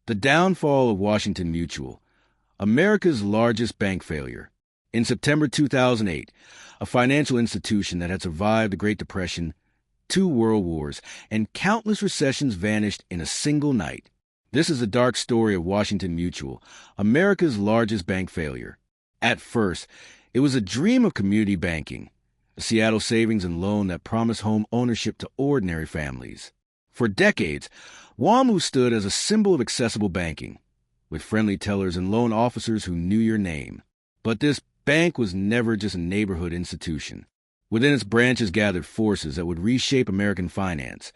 The downfall of Washington Mutual, America's largest bank failure. In September 2008, a financial institution that had survived the Great Depression, 2 world wars, and countless recessions vanished in a single night. This is the dark story of Washington Mutual, America's largest bank failure. At first, it was a dream of community banking, a Seattle savings and loan that promised home ownership to ordinary families. For decades, WaMu stood as a symbol of accessible banking, with friendly tellers and loan officers who knew your name. But this bank was never just a neighborhood institution. Within its branches gathered forces that would reshape American finance,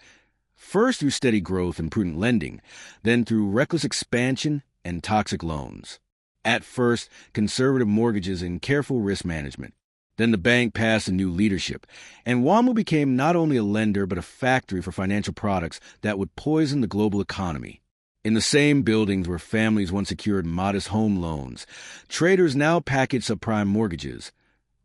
first through steady growth and prudent lending, then through reckless expansion and toxic loans. At first, conservative mortgages and careful risk management. Then the bank passed a new leadership, and WaMu became not only a lender but a factory for financial products that would poison the global economy. In the same buildings where families once secured modest home loans, traders now packaged subprime mortgages.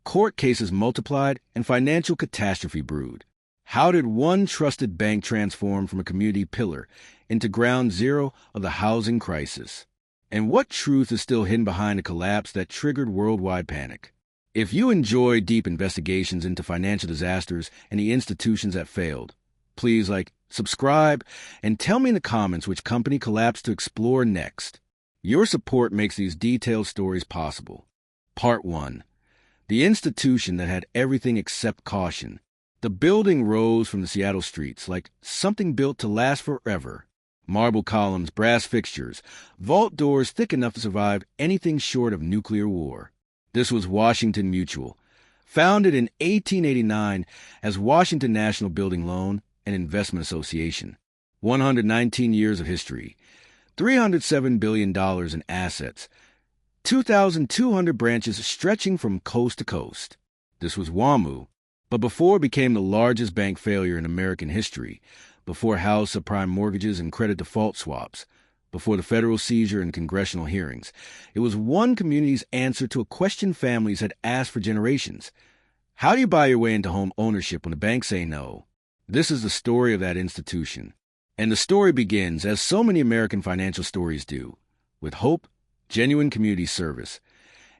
Court cases multiplied and financial catastrophe brewed. How did one trusted bank transform from a community pillar into ground zero of the housing crisis? And what truth is still hidden behind a collapse that triggered worldwide panic? If you enjoy deep investigations into financial disasters and the institutions that failed, please subscribe, and tell me in the comments which company collapsed to explore next. Your support makes these detailed stories possible. Part 1. The institution that had everything except caution. The building rose from the Seattle streets like something built to last forever. Marble columns, brass fixtures, vault doors thick enough to survive anything short of nuclear war. This was Washington Mutual, founded in 1889 as Washington National Building Loan and Investment Association. 119 years of history, $307 billion in assets, 2,200 branches stretching from coast to coast. This was WaMu, but before it became the largest bank failure in American history, before house subprime mortgages and credit default swaps, before the federal seizure and congressional hearings, it was one community's answer to a question families had asked for generations. How do you buy your way into home ownership when the banks say no? This is the story of that institution. And the story begins, as so many American financial stories do, with hope, genuine community service,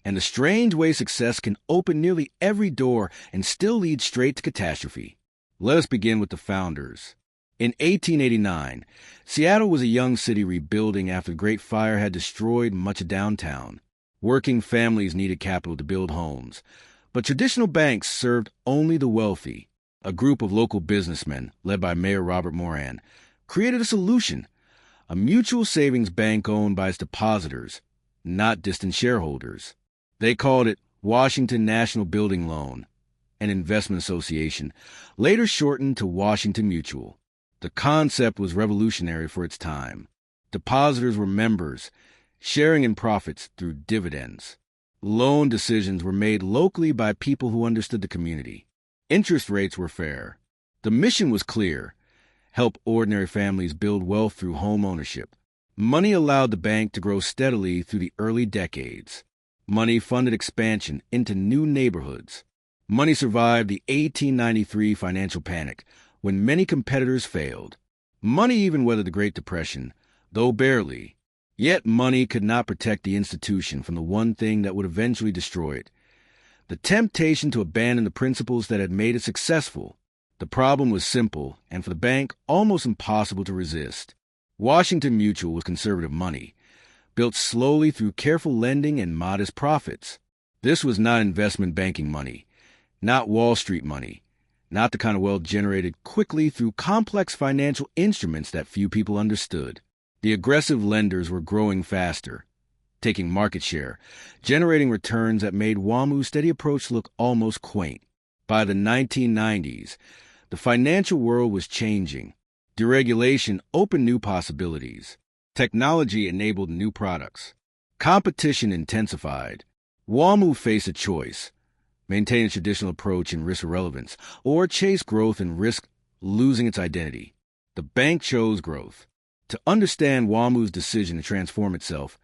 and the strange way success can open nearly every door and still lead straight to catastrophe. Let us begin with the founders. In 1889, Seattle was a young city rebuilding after the Great Fire had destroyed much of downtown. Working families needed capital to build homes, but traditional banks served only the wealthy. A group of local businessmen, led by Mayor Robert Moran, created a solution, a mutual savings bank owned by its depositors, not distant shareholders. They called it Washington National Building Loan, an investment association, later shortened to Washington Mutual. The concept was revolutionary for its time. Depositors were members, sharing in profits through dividends. Loan decisions were made locally by people who understood the community. Interest rates were fair. The mission was clear: help ordinary families build wealth through home ownership. Money allowed the bank to grow steadily through the early decades. Money funded expansion into new neighborhoods. Money survived the 1893 financial panic, when many competitors failed. Money even weathered the Great Depression, though barely. Yet money could not protect the institution from the one thing that would eventually destroy it: the temptation to abandon the principles that had made it successful. The problem was simple, and for the bank, almost impossible to resist. Washington Mutual was conservative money, built slowly through careful lending and modest profits. This was not investment banking money, not Wall Street money, not the kind of wealth generated quickly through complex financial instruments that few people understood. The aggressive lenders were growing faster, taking market share, generating returns that made WaMu's steady approach look almost quaint. By the 1990s, the financial world was changing. Deregulation opened new possibilities. Technology enabled new products. Competition intensified. WaMu faced a choice: maintain a traditional approach in risk relevance, or chase growth and risk losing its identity. The bank chose growth. To understand WaMu's decision to transform itself,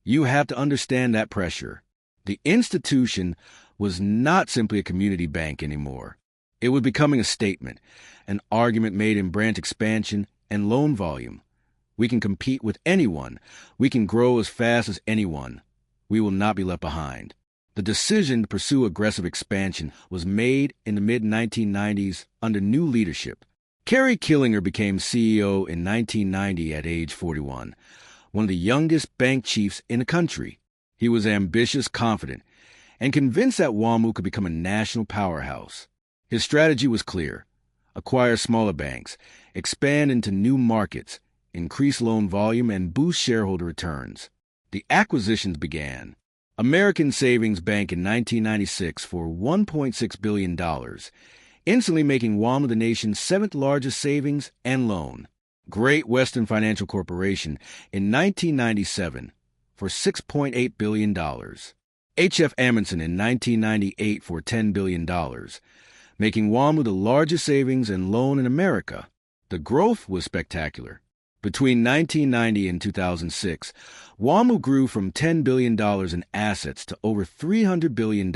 you have to understand that pressure. The institution was not simply a community bank anymore. It was becoming a statement, an argument made in branch expansion and loan volume. We can compete with anyone. We can grow as fast as anyone. We will not be left behind. The decision to pursue aggressive expansion was made in the mid-1990s under new leadership. Kerry Killinger became CEO in 1990 at age 41, one of the youngest bank chiefs in the country. He was ambitious, confident, and convinced that WaMu could become a national powerhouse. His strategy was clear: acquire smaller banks, expand into new markets, increase loan volume, and boost shareholder returns. The acquisitions began. American Savings Bank in 1996 for $1.6 billion, instantly making WaMu the nation's seventh largest savings and loan. Great Western Financial Corporation in 1997 for $6.8 billion. H.F. Amundsen in 1998 for $10 billion, making WaMu the largest savings and loan in America. The growth was spectacular. Between 1990 and 2006, WaMu grew from $10 billion in assets to over $300 billion,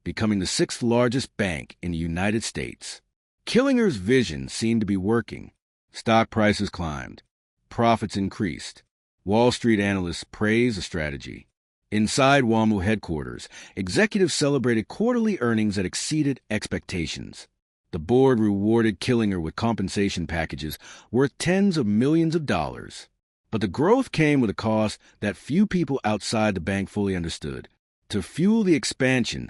becoming the sixth largest bank in the United States. Killinger's vision seemed to be working. Stock prices climbed. Profits increased. Wall Street analysts praised the strategy. Inside WaMu headquarters, executives celebrated quarterly earnings that exceeded expectations. The board rewarded Killinger with compensation packages worth tens of millions of dollars. But the growth came with a cost that few people outside the bank fully understood. To fuel the expansion,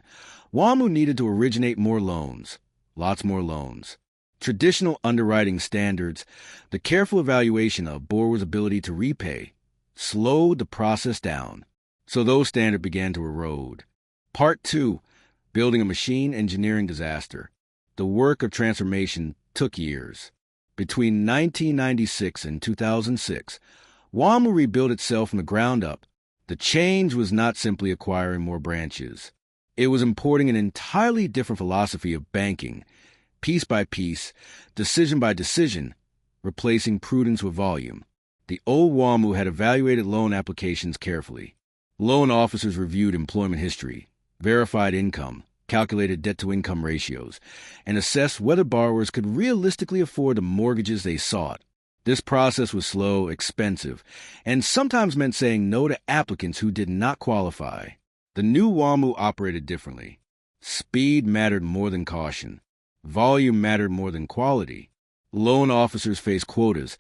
WaMu needed to originate more loans, lots more loans. Traditional underwriting standards, the careful evaluation of borrowers' ability to repay, slowed the process down. So those standards began to erode. Part 2, building a machine engineering disaster. The work of transformation took years. Between 1996 and 2006, WaMu rebuilt itself from the ground up. The change was not simply acquiring more branches. It was importing an entirely different philosophy of banking, piece by piece, decision by decision, replacing prudence with volume. The old WaMu had evaluated loan applications carefully. Loan officers reviewed employment history, verified income, calculated debt-to-income ratios, and assessed whether borrowers could realistically afford the mortgages they sought. This process was slow, expensive, and sometimes meant saying no to applicants who did not qualify. The new WaMu operated differently. Speed mattered more than caution. Volume mattered more than quality. Loan officers faced quotas,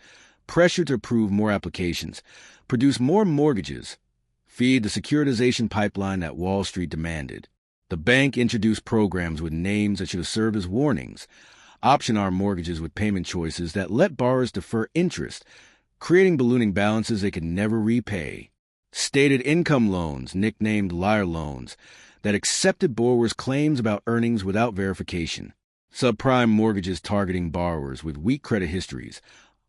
pressure to approve more applications, produce more mortgages, feed the securitization pipeline that Wall Street demanded. The bank introduced programs with names that should have served as warnings, option-arm mortgages with payment choices that let borrowers defer interest, creating ballooning balances they could never repay. Stated income loans, nicknamed liar loans, that accepted borrowers' claims about earnings without verification. Subprime mortgages targeting borrowers with weak credit histories,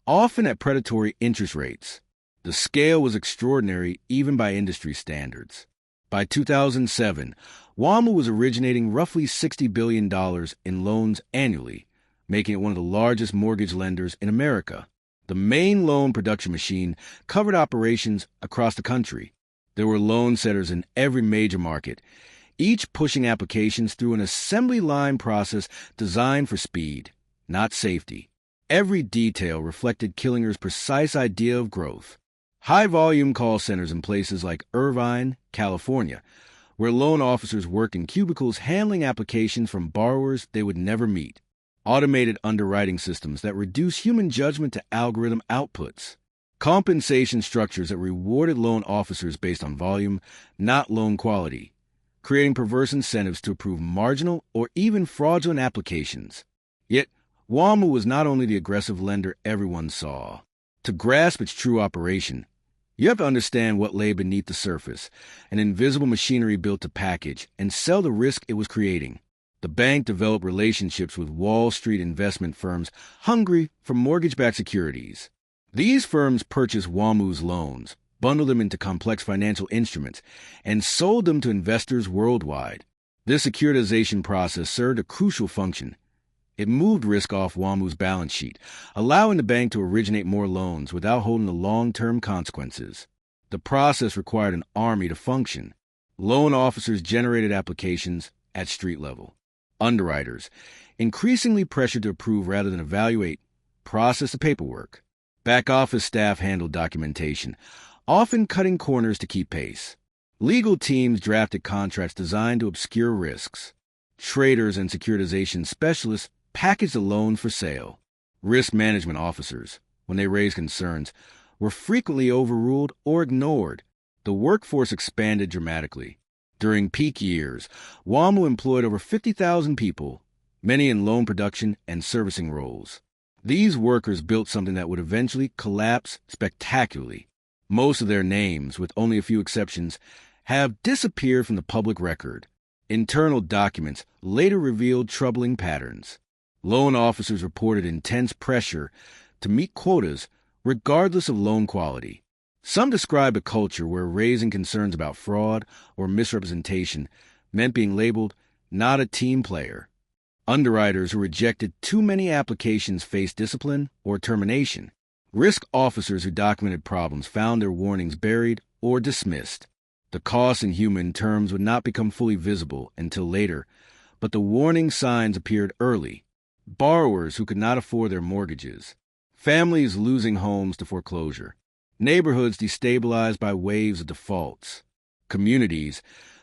often at predatory interest rates. The scale was extraordinary even by industry standards. By 2007, WaMu was originating roughly $60 billion in loans annually, making it one of the largest mortgage lenders in America. The main loan production machine covered operations across the country. There were loan setters in every major market, each pushing applications through an assembly line process designed for speed, not safety. Every detail reflected Killinger's precise idea of growth. High-volume call centers in places like Irvine, California, where loan officers worked in cubicles handling applications from borrowers they would never meet. Automated underwriting systems that reduce human judgment to algorithm outputs. Compensation structures that rewarded loan officers based on volume, not loan quality, creating perverse incentives to approve marginal or even fraudulent applications. Yet, WaMu was not only the aggressive lender everyone saw. To grasp its true operation, you have to understand what lay beneath the surface, an invisible machinery built to package and sell the risk it was creating. The bank developed relationships with Wall Street investment firms hungry for mortgage-backed securities. These firms purchased WaMu's loans, bundled them into complex financial instruments, and sold them to investors worldwide. This securitization process served a crucial function. It moved risk off WaMu's balance sheet, allowing the bank to originate more loans without holding the long-term consequences. The process required an army to function. Loan officers generated applications at street level. Underwriters, increasingly pressured to approve rather than evaluate, process the paperwork. Back-office staff handled documentation, often cutting corners to keep pace. Legal teams drafted contracts designed to obscure risks. Traders and securitization specialists packaged the loans for sale. Risk management officers, when they raised concerns, were frequently overruled or ignored. The workforce expanded dramatically. During peak years, WaMu employed over 50,000 people, many in loan production and servicing roles. These workers built something that would eventually collapse spectacularly. Most of their names, with only a few exceptions, have disappeared from the public record. Internal documents later revealed troubling patterns. Loan officers reported intense pressure to meet quotas regardless of loan quality. Some described a culture where raising concerns about fraud or misrepresentation meant being labeled not a team player. Underwriters who rejected too many applications faced discipline or termination. Risk officers who documented problems found their warnings buried or dismissed. The costs in human terms would not become fully visible until later, but the warning signs appeared early. Borrowers who could not afford their mortgages. Families losing homes to foreclosure. Neighborhoods destabilized by waves of defaults. Communities,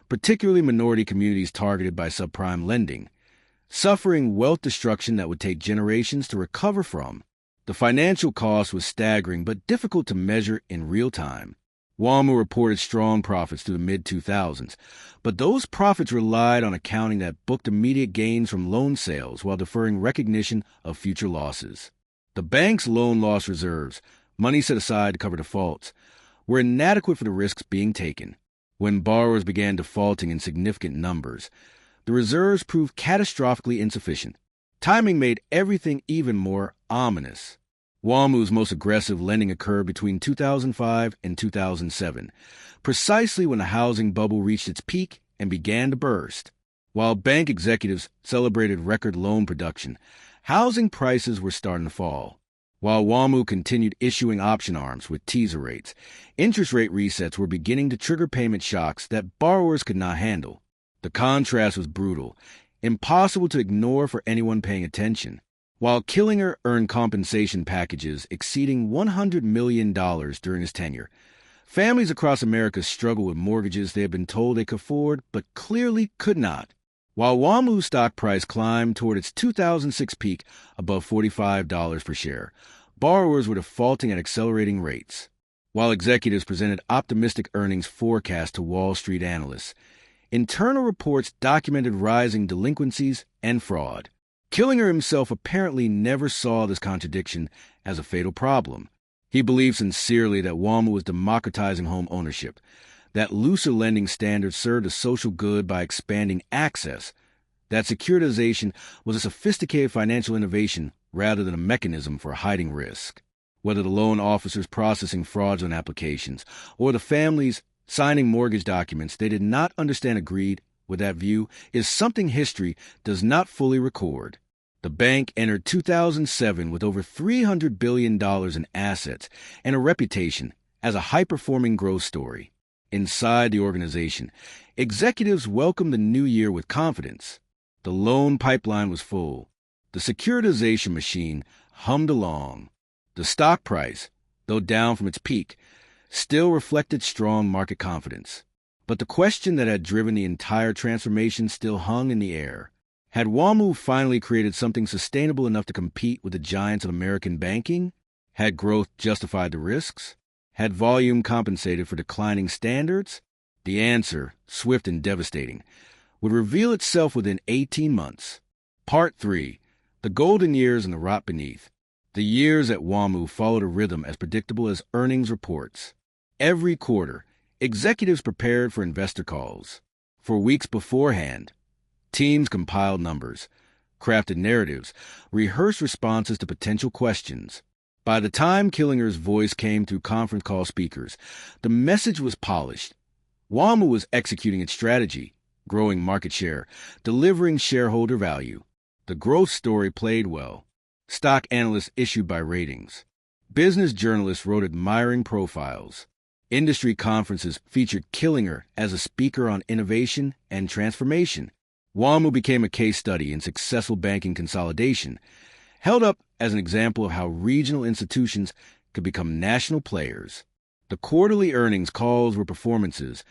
particularly minority communities targeted by subprime lending, suffering wealth destruction that would take generations to recover from. The financial cost was staggering but difficult to measure in real time. WaMu reported strong profits through the mid-2000s, but those profits relied on accounting that booked immediate gains from loan sales while deferring recognition of future losses. The bank's loan loss reserves, money set aside to cover defaults, were inadequate for the risks being taken. When borrowers began defaulting in significant numbers, the reserves proved catastrophically insufficient. Timing made everything even more ominous. WaMu's most aggressive lending occurred between 2005 and 2007, precisely when the housing bubble reached its peak and began to burst. While bank executives celebrated record loan production, housing prices were starting to fall. While WaMu continued issuing option arms with teaser rates, interest rate resets were beginning to trigger payment shocks that borrowers could not handle. The contrast was brutal, impossible to ignore for anyone paying attention. While Killinger earned compensation packages exceeding $100 million during his tenure, families across America struggled with mortgages they had been told they could afford but clearly could not. While WaMu's stock price climbed toward its 2006 peak above $45 per share, borrowers were defaulting at accelerating rates. While executives presented optimistic earnings forecasts to Wall Street analysts, internal reports documented rising delinquencies and fraud. Killinger himself apparently never saw this contradiction as a fatal problem. He believed sincerely that WaMu was democratizing home ownership, that looser lending standards served a social good by expanding access, that securitization was a sophisticated financial innovation rather than a mechanism for hiding risk. Whether the loan officers processing fraudulent applications or the families signing mortgage documents they did not understand agreed with that view is something history does not fully record. The bank entered 2007 with over $300 billion in assets and a reputation as a high-performing growth story. Inside the organization, executives welcomed the new year with confidence. The loan pipeline was full. The securitization machine hummed along. The stock price, though down from its peak, still reflected strong market confidence. But the question that had driven the entire transformation still hung in the air. Had WaMu finally created something sustainable enough to compete with the giants of American banking? Had growth justified the risks? Had volume compensated for declining standards? The answer, swift and devastating, would reveal itself within 18 months. Part 3. The Golden Years and the Rot Beneath. The years at WaMu followed a rhythm as predictable as earnings reports. Every quarter, executives prepared for investor calls. For weeks beforehand, teams compiled numbers, crafted narratives, rehearsed responses to potential questions. By the time Killinger's voice came through conference call speakers, the message was polished. WaMu was executing its strategy, growing market share, delivering shareholder value. The growth story played well. Stock analysts issued by ratings. Business journalists wrote admiring profiles. Industry conferences featured Killinger as a speaker on innovation and transformation. WaMu became a case study in successful banking consolidation, held up as an example of how regional institutions could become national players. The quarterly earnings calls were performances,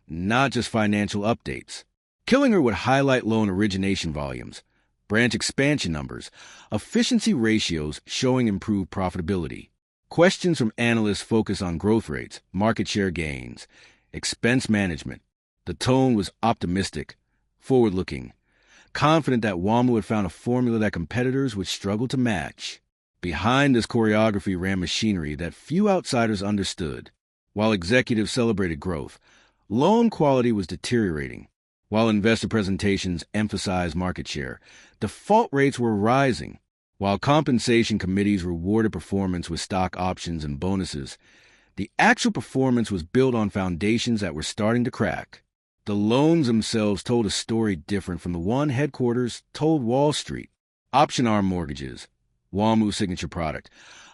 not just financial updates. Killinger would highlight loan origination volumes, branch expansion numbers, efficiency ratios showing improved profitability. Questions from analysts focus on growth rates, market share gains, expense management. The tone was optimistic, forward-looking, confident that WaMu had found a formula that competitors would struggle to match. Behind this choreography ran machinery that few outsiders understood. While executives celebrated growth, loan quality was deteriorating. While investor presentations emphasized market share, default rates were rising. While compensation committees rewarded performance with stock options and bonuses, the actual performance was built on foundations that were starting to crack. The loans themselves told a story different from the one headquarters told Wall Street. Option-arm mortgages, WaMu's signature product,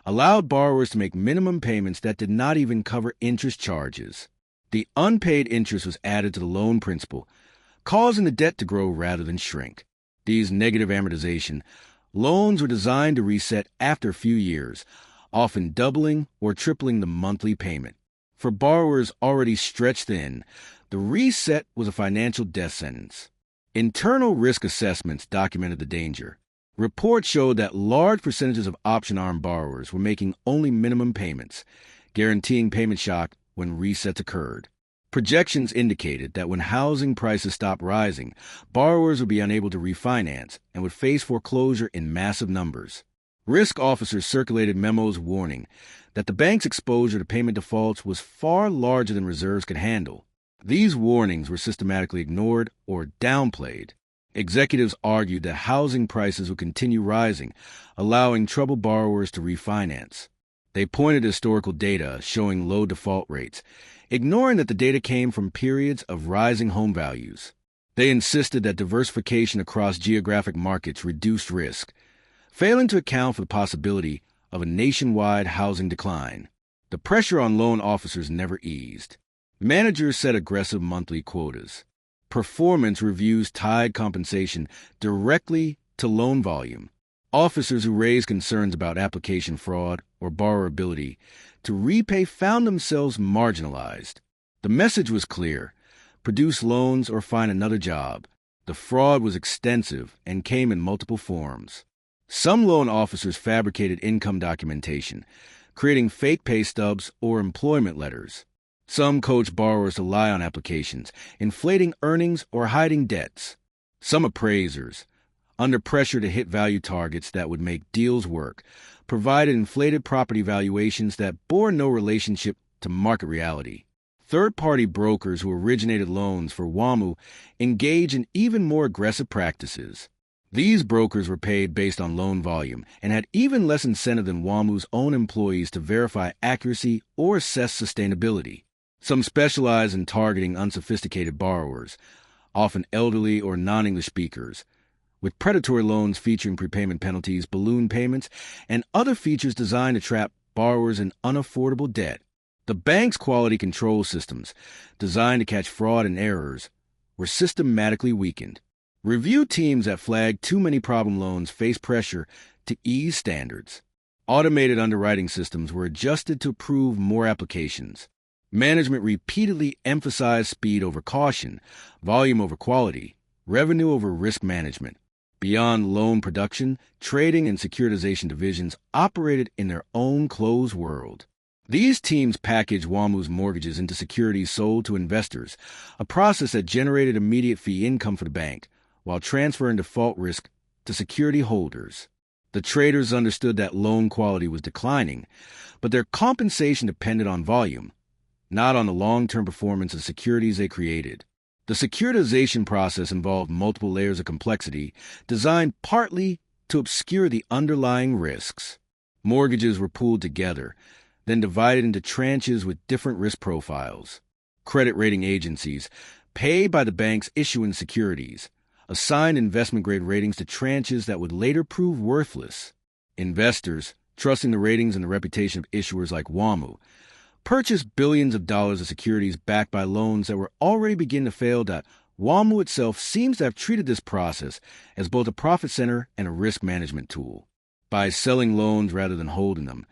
allowed borrowers to make minimum payments that did not even cover interest charges. The unpaid interest was added to the loan principal, causing the debt to grow rather than shrink. These negative amortization loans were designed to reset after a few years, often doubling or tripling the monthly payment. For borrowers already stretched thin, the reset was a financial death sentence. Internal risk assessments documented the danger. Reports showed that large percentages of option-arm borrowers were making only minimum payments, guaranteeing payment shock when resets occurred. Projections indicated that when housing prices stopped rising, borrowers would be unable to refinance and would face foreclosure in massive numbers. Risk officers circulated memos warning that the bank's exposure to payment defaults was far larger than reserves could handle. These warnings were systematically ignored or downplayed. Executives argued that housing prices would continue rising, allowing troubled borrowers to refinance. They pointed to historical data showing low default rates, ignoring that the data came from periods of rising home values. They insisted that diversification across geographic markets reduced risk, failing to account for the possibility of a nationwide housing decline. The pressure on loan officers never eased. Managers set aggressive monthly quotas. Performance reviews tied compensation directly to loan volume. Officers who raised concerns about application fraud or borrower ability to repay found themselves marginalized. The message was clear: produce loans or find another job. The fraud was extensive and came in multiple forms. Some loan officers fabricated income documentation, creating fake pay stubs or employment letters. Some coached borrowers to lie on applications, inflating earnings or hiding debts. Some appraisers, under pressure to hit value targets that would make deals work, provided inflated property valuations that bore no relationship to market reality. Third-party brokers who originated loans for WaMu engaged in even more aggressive practices. These brokers were paid based on loan volume and had even less incentive than WaMu's own employees to verify accuracy or assess sustainability. Some specialized in targeting unsophisticated borrowers, often elderly or non-English speakers, with predatory loans featuring prepayment penalties, balloon payments, and other features designed to trap borrowers in unaffordable debt. The bank's quality control systems, designed to catch fraud and errors, were systematically weakened. Review teams that flagged too many problem loans faced pressure to ease standards. Automated underwriting systems were adjusted to approve more applications. Management repeatedly emphasized speed over caution, volume over quality, revenue over risk management. Beyond loan production, trading and securitization divisions operated in their own closed world. These teams packaged WaMu's mortgages into securities sold to investors, a process that generated immediate fee income for the bank, while transferring default risk to security holders. The traders understood that loan quality was declining, but their compensation depended on volume, not on the long-term performance of securities they created. The securitization process involved multiple layers of complexity, designed partly to obscure the underlying risks. Mortgages were pooled together, then divided into tranches with different risk profiles. Credit rating agencies, paid by the banks issuing securities, assigned investment-grade ratings to tranches that would later prove worthless. Investors, trusting the ratings and the reputation of issuers like WaMu, purchased billions of dollars of securities backed by loans that were already beginning to fail. WaMu itself seems to have treated this process as both a profit center and a risk management tool. By selling loans rather than holding them,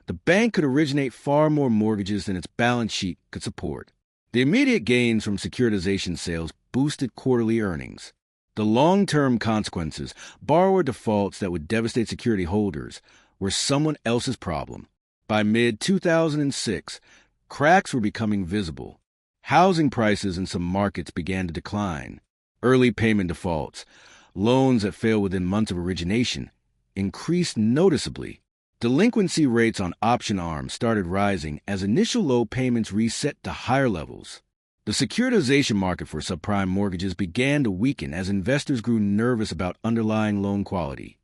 the bank could originate far more mortgages than its balance sheet could support. The immediate gains from securitization sales boosted quarterly earnings. The long-term consequences, borrower defaults that would devastate security holders, were someone else's problem. By mid-2006, cracks were becoming visible. Housing prices in some markets began to decline. Early payment defaults, loans that failed within months of origination, increased noticeably. Delinquency rates on option arms started rising as initial low payments reset to higher levels. The securitization market for subprime mortgages began to weaken as investors grew nervous about underlying loan quality.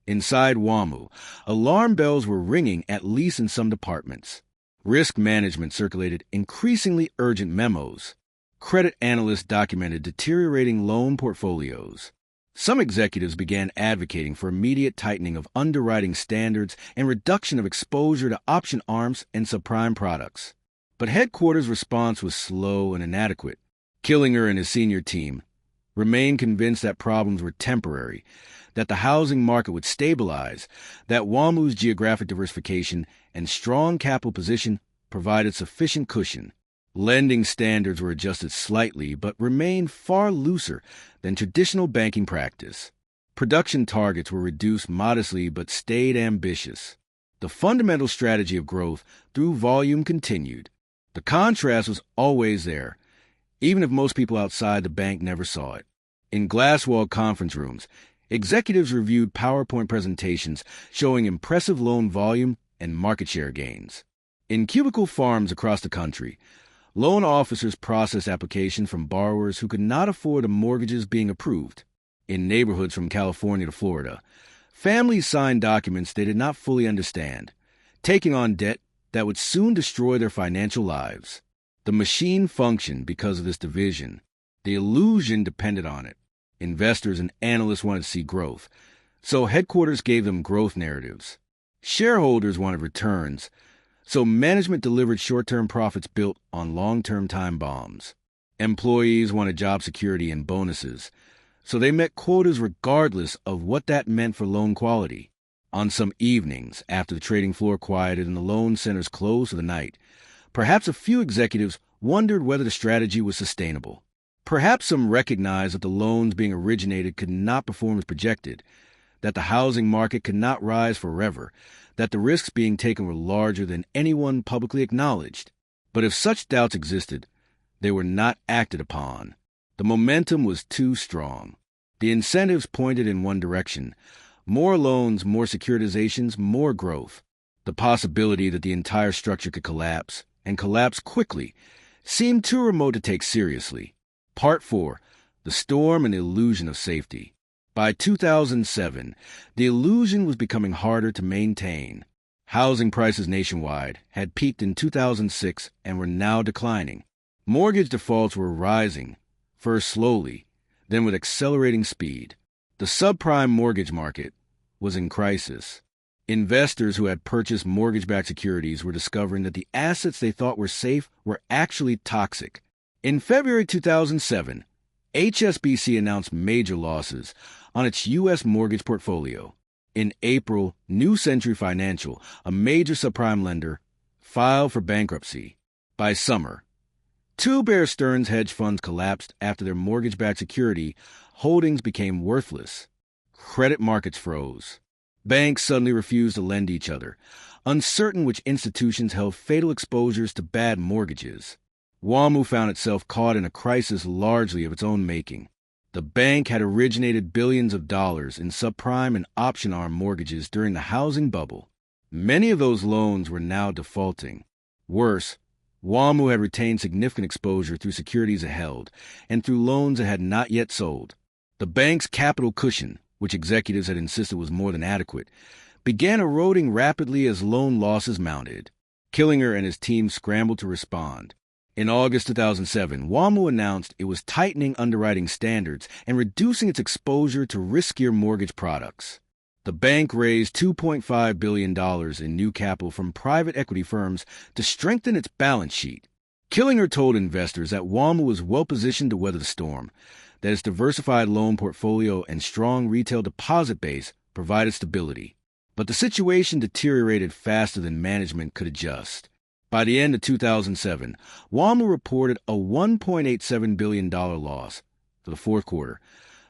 Inside WaMu, alarm bells were ringing, at least in some departments. Risk management circulated increasingly urgent memos. Credit analysts documented deteriorating loan portfolios. Some executives began advocating for immediate tightening of underwriting standards and reduction of exposure to option arms and subprime products. But headquarters' response was slow and inadequate. Killinger and his senior team remained convinced that problems were temporary, that the housing market would stabilize, that WaMu's geographic diversification and strong capital position provided sufficient cushion. Lending standards were adjusted slightly but remained far looser than traditional banking practice. Production targets were reduced modestly but stayed ambitious. The fundamental strategy of growth through volume continued. The contrast was always there, even if most people outside the bank never saw it. In glass-walled conference rooms, executives reviewed PowerPoint presentations showing impressive loan volume and market share gains. In cubicle farms across the country, loan officers processed applications from borrowers who could not afford the mortgages being approved. In neighborhoods from California to Florida, families signed documents they did not fully understand, taking on debt that would soon destroy their financial lives. The machine functioned because of this division. The illusion depended on it. Investors and analysts wanted to see growth, so headquarters gave them growth narratives. Shareholders wanted returns, so management delivered short-term profits built on long-term time bombs. Employees wanted job security and bonuses, so they met quotas regardless of what that meant for loan quality. On some evenings, after the trading floor quieted and the loan centers closed for the night, perhaps a few executives wondered whether the strategy was sustainable. Perhaps some recognized that the loans being originated could not perform as projected, that the housing market could not rise forever, that the risks being taken were larger than anyone publicly acknowledged. But if such doubts existed, they were not acted upon. The momentum was too strong. The incentives pointed in one direction: more loans, more securitizations, more growth. The possibility that the entire structure could collapse, and collapse quickly, seemed too remote to take seriously. Part 4. The Storm and the Illusion of Safety. By 2007, the illusion was becoming harder to maintain. Housing prices nationwide had peaked in 2006 and were now declining. Mortgage defaults were rising, first slowly, then with accelerating speed. The subprime mortgage market was in crisis. Investors who had purchased mortgage-backed securities were discovering that the assets they thought were safe were actually toxic. In February 2007, HSBC announced major losses on its U.S. mortgage portfolio. In April, New Century Financial, a major subprime lender, filed for bankruptcy. By summer, two Bear Stearns hedge funds collapsed after their mortgage-backed security holdings became worthless. Credit markets froze. Banks suddenly refused to lend each other, uncertain which institutions held fatal exposures to bad mortgages. WaMu found itself caught in a crisis largely of its own making. The bank had originated billions of dollars in subprime and option arm mortgages during the housing bubble. Many of those loans were now defaulting. Worse, WaMu had retained significant exposure through securities it held and through loans it had not yet sold. The bank's capital cushion, which executives had insisted was more than adequate, began eroding rapidly as loan losses mounted. Killinger and his team scrambled to respond. In August 2007, WaMu announced it was tightening underwriting standards and reducing its exposure to riskier mortgage products. The bank raised $2.5 billion in new capital from private equity firms to strengthen its balance sheet. Killinger told investors that WaMu was well-positioned to weather the storm, that its diversified loan portfolio and strong retail deposit base provided stability. But the situation deteriorated faster than management could adjust. By the end of 2007, WaMu reported a $1.87 billion loss for the fourth quarter,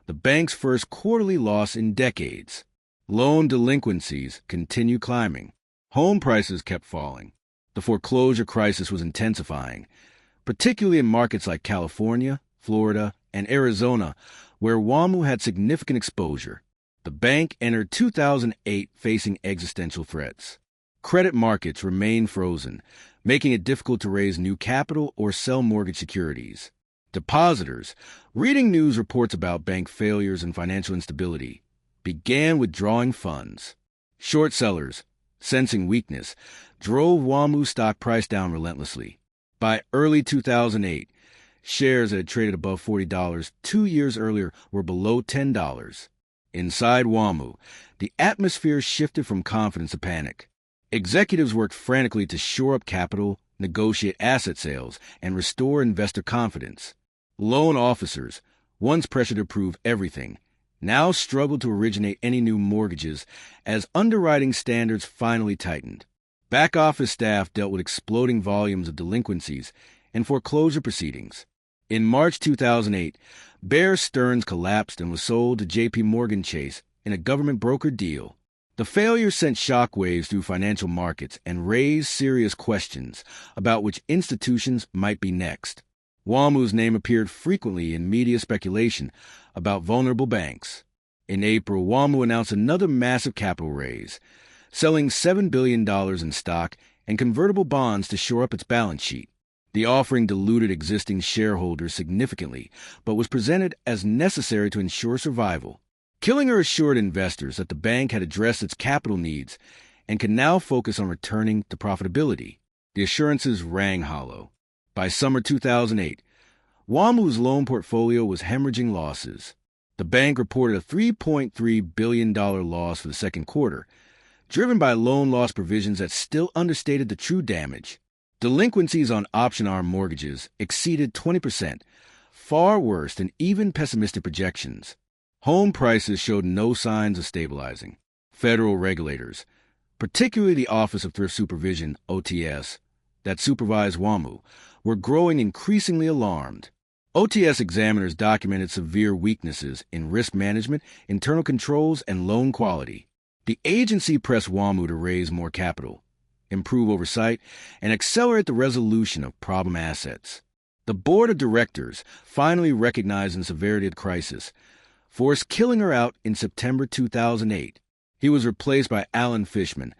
the bank's first quarterly loss in decades. Loan delinquencies continued climbing. Home prices kept falling. The foreclosure crisis was intensifying, particularly in markets like California, Florida, and Arizona, where WaMu had significant exposure. The bank entered 2008 facing existential threats. Credit markets remained frozen, making it difficult to raise new capital or sell mortgage securities. Depositors, reading news reports about bank failures and financial instability, began withdrawing funds. Short sellers, sensing weakness, drove WaMu's stock price down relentlessly. By early 2008, shares that had traded above $40 2 years earlier were below $10. Inside WaMu, the atmosphere shifted from confidence to panic. Executives worked frantically to shore up capital, negotiate asset sales, and restore investor confidence. Loan officers, once pressured to prove everything, now struggled to originate any new mortgages as underwriting standards finally tightened. Back-office staff dealt with exploding volumes of delinquencies and foreclosure proceedings. In March 2008, Bear Stearns collapsed and was sold to J.P. Morgan Chase in a government-brokered deal. The failure sent shockwaves through financial markets and raised serious questions about which institutions might be next. WaMu's name appeared frequently in media speculation about vulnerable banks. In April, WaMu announced another massive capital raise, selling $7 billion in stock and convertible bonds to shore up its balance sheet. The offering diluted existing shareholders significantly, but was presented as necessary to ensure survival. Killinger assured investors that the bank had addressed its capital needs and could now focus on returning to profitability. The assurances rang hollow. By summer 2008, WaMu's loan portfolio was hemorrhaging losses. The bank reported a $3.3 billion loss for the second quarter, driven by loan loss provisions that still understated the true damage. Delinquencies on option-arm mortgages exceeded 20%, far worse than even pessimistic projections. Home prices showed no signs of stabilizing. Federal regulators, particularly the Office of Thrift Supervision, OTS, that supervised WaMu, were growing increasingly alarmed. OTS examiners documented severe weaknesses in risk management, internal controls, and loan quality. The agency pressed WaMu to raise more capital, improve oversight, and accelerate the resolution of problem assets. The board of directors, finally recognizing the severity of the crisis, forced Killinger out in September 2008. He was replaced by Alan Fishman,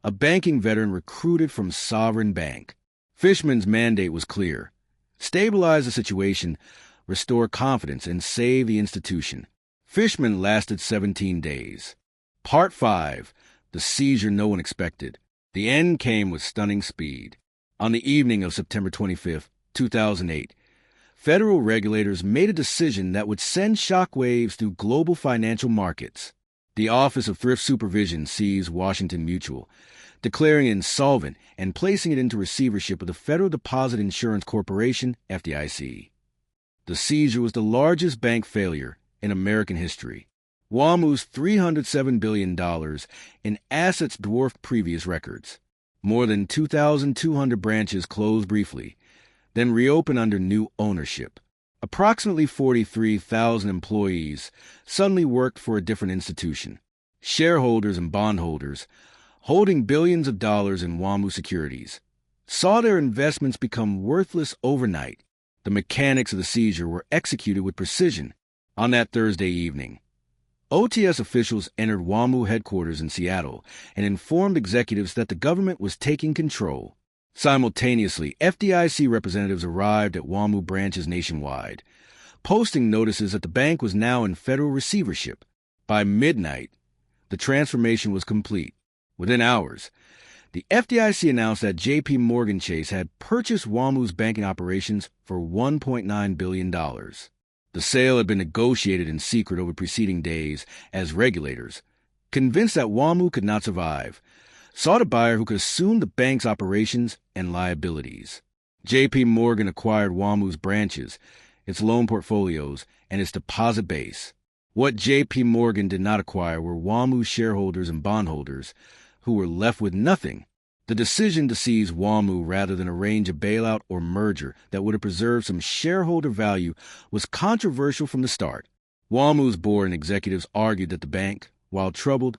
a banking veteran recruited from Sovereign Bank. Fishman's mandate was clear: stabilize the situation, restore confidence, and save the institution. Fishman lasted 17 days. Part 5. The seizure no one expected. The end came with stunning speed. On the evening of September 25, 2008, federal regulators made a decision that would send shockwaves through global financial markets. The Office of Thrift Supervision seized Washington Mutual, declaring it insolvent and placing it into receivership of the Federal Deposit Insurance Corporation, FDIC. The seizure was the largest bank failure in American history. WaMu's $307 billion in assets dwarfed previous records. More than 2,200 branches closed briefly, then reopened under new ownership. Approximately 43,000 employees suddenly worked for a different institution. Shareholders and bondholders, holding billions of dollars in WaMu securities, saw their investments become worthless overnight. The mechanics of the seizure were executed with precision. On that Thursday evening, OTS officials entered WaMu headquarters in Seattle and informed executives that the government was taking control. Simultaneously, FDIC representatives arrived at WaMu branches nationwide, posting notices that the bank was now in federal receivership. By midnight, the transformation was complete. Within hours, the FDIC announced that J.P. Morgan Chase had purchased WaMu's banking operations for $1.9 billion. The sale had been negotiated in secret over preceding days as regulators, convinced that WaMu could not survive, sought a buyer who could assume the bank's operations and liabilities. J.P. Morgan acquired WaMu's branches, its loan portfolios, and its deposit base. What J.P. Morgan did not acquire were WaMu shareholders and bondholders, who were left with nothing. The decision to seize WaMu rather than arrange a bailout or merger that would have preserved some shareholder value was controversial from the start. WaMu's board and executives argued that the bank, while troubled,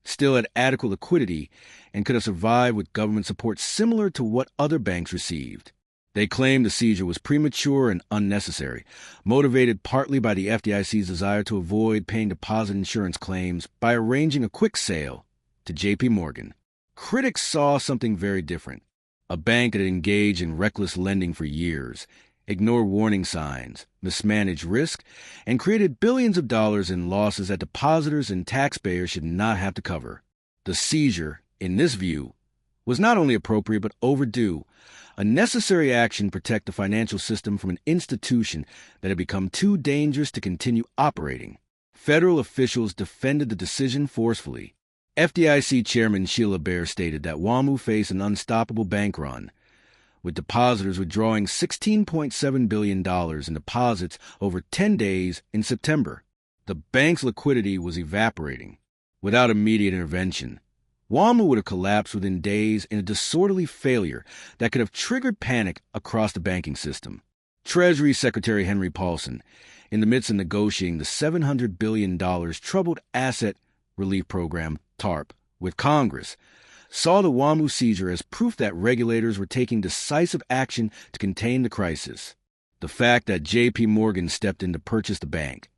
still had adequate liquidity and could have survived with government support similar to what other banks received. They claimed the seizure was premature and unnecessary, motivated partly by the FDIC's desire to avoid paying deposit insurance claims by arranging a quick sale to J.P. Morgan. Critics saw something very different. A bank that had engaged in reckless lending for years, ignored warning signs, mismanaged risk, and created billions of dollars in losses that depositors and taxpayers should not have to cover. The seizure, in this view, was not only appropriate but overdue, a necessary action to protect the financial system from an institution that had become too dangerous to continue operating. Federal officials defended the decision forcefully. FDIC Chairman Sheila Bair stated that WaMu faced an unstoppable bank run, with depositors withdrawing $16.7 billion in deposits over 10 days in September. The bank's liquidity was evaporating. Without immediate intervention, WaMu would have collapsed within days in a disorderly failure that could have triggered panic across the banking system. Treasury Secretary Henry Paulson, in the midst of negotiating the $700 billion Troubled Asset Relief Program, TARP, with Congress, saw the WaMu seizure as proof that regulators were taking decisive action to contain the crisis. The fact that J.P. Morgan stepped in to purchase the bank,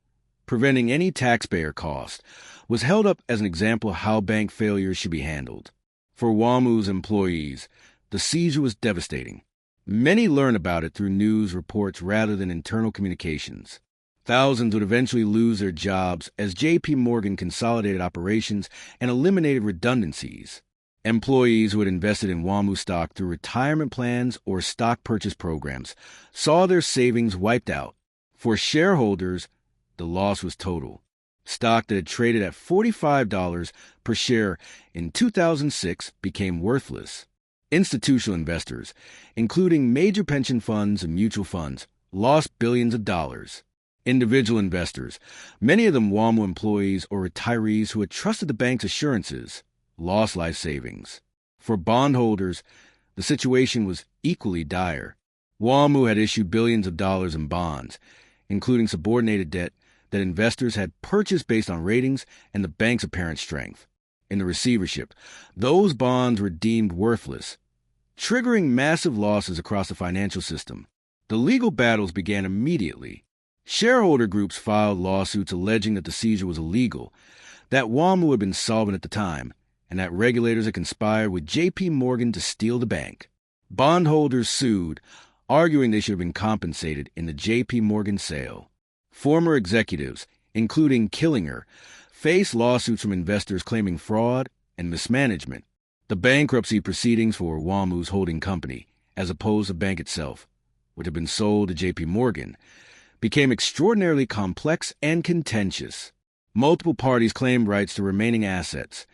preventing any taxpayer cost, was held up as an example of how bank failures should be handled. For WaMu's employees, the seizure was devastating. Many learned about it through news reports rather than internal communications. Thousands would eventually lose their jobs as J.P. Morgan consolidated operations and eliminated redundancies. Employees who had invested in WaMu stock through retirement plans or stock purchase programs saw their savings wiped out. For shareholders, the loss was total. Stock that had traded at $45 per share in 2006 became worthless. Institutional investors, including major pension funds and mutual funds, lost billions of dollars. Individual investors, many of them WaMu employees or retirees who had trusted the bank's assurances, lost life savings. For bondholders, the situation was equally dire. WaMu had issued billions of dollars in bonds, including subordinated debt that investors had purchased based on ratings and the bank's apparent strength. In the receivership, those bonds were deemed worthless, triggering massive losses across the financial system. The legal battles began immediately. Shareholder groups filed lawsuits alleging that the seizure was illegal, that WaMu had been solvent at the time, and that regulators had conspired with J.P. Morgan to steal the bank. Bondholders sued, arguing they should have been compensated in the J.P. Morgan sale. Former executives, including Killinger, faced lawsuits from investors claiming fraud and mismanagement. The bankruptcy proceedings for WaMu's holding company, as opposed to the bank itself, which had been sold to J.P. Morgan, became extraordinarily complex and contentious. Multiple parties claimed rights to remaining assets: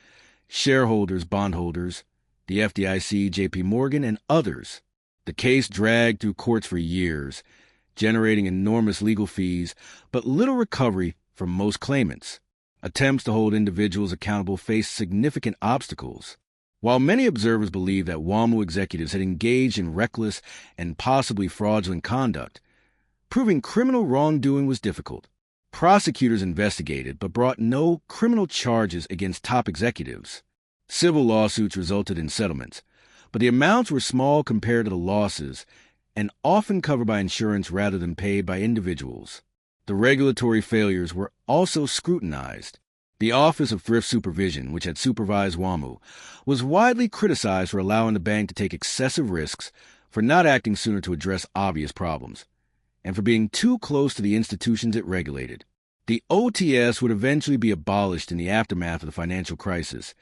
shareholders, bondholders, the FDIC, J.P. Morgan, and others. The case dragged through courts for years, generating enormous legal fees, but little recovery from most claimants. Attempts to hold individuals accountable faced significant obstacles. While many observers believed that WaMu executives had engaged in reckless and possibly fraudulent conduct, proving criminal wrongdoing was difficult. Prosecutors investigated but brought no criminal charges against top executives. Civil lawsuits resulted in settlements, but the amounts were small compared to the losses and often covered by insurance rather than paid by individuals. The regulatory failures were also scrutinized. The Office of Thrift Supervision, which had supervised WaMu, was widely criticized for allowing the bank to take excessive risks, for not acting sooner to address obvious problems, and for being too close to the institutions it regulated. The OTS would eventually be abolished in the aftermath of the financial crisis,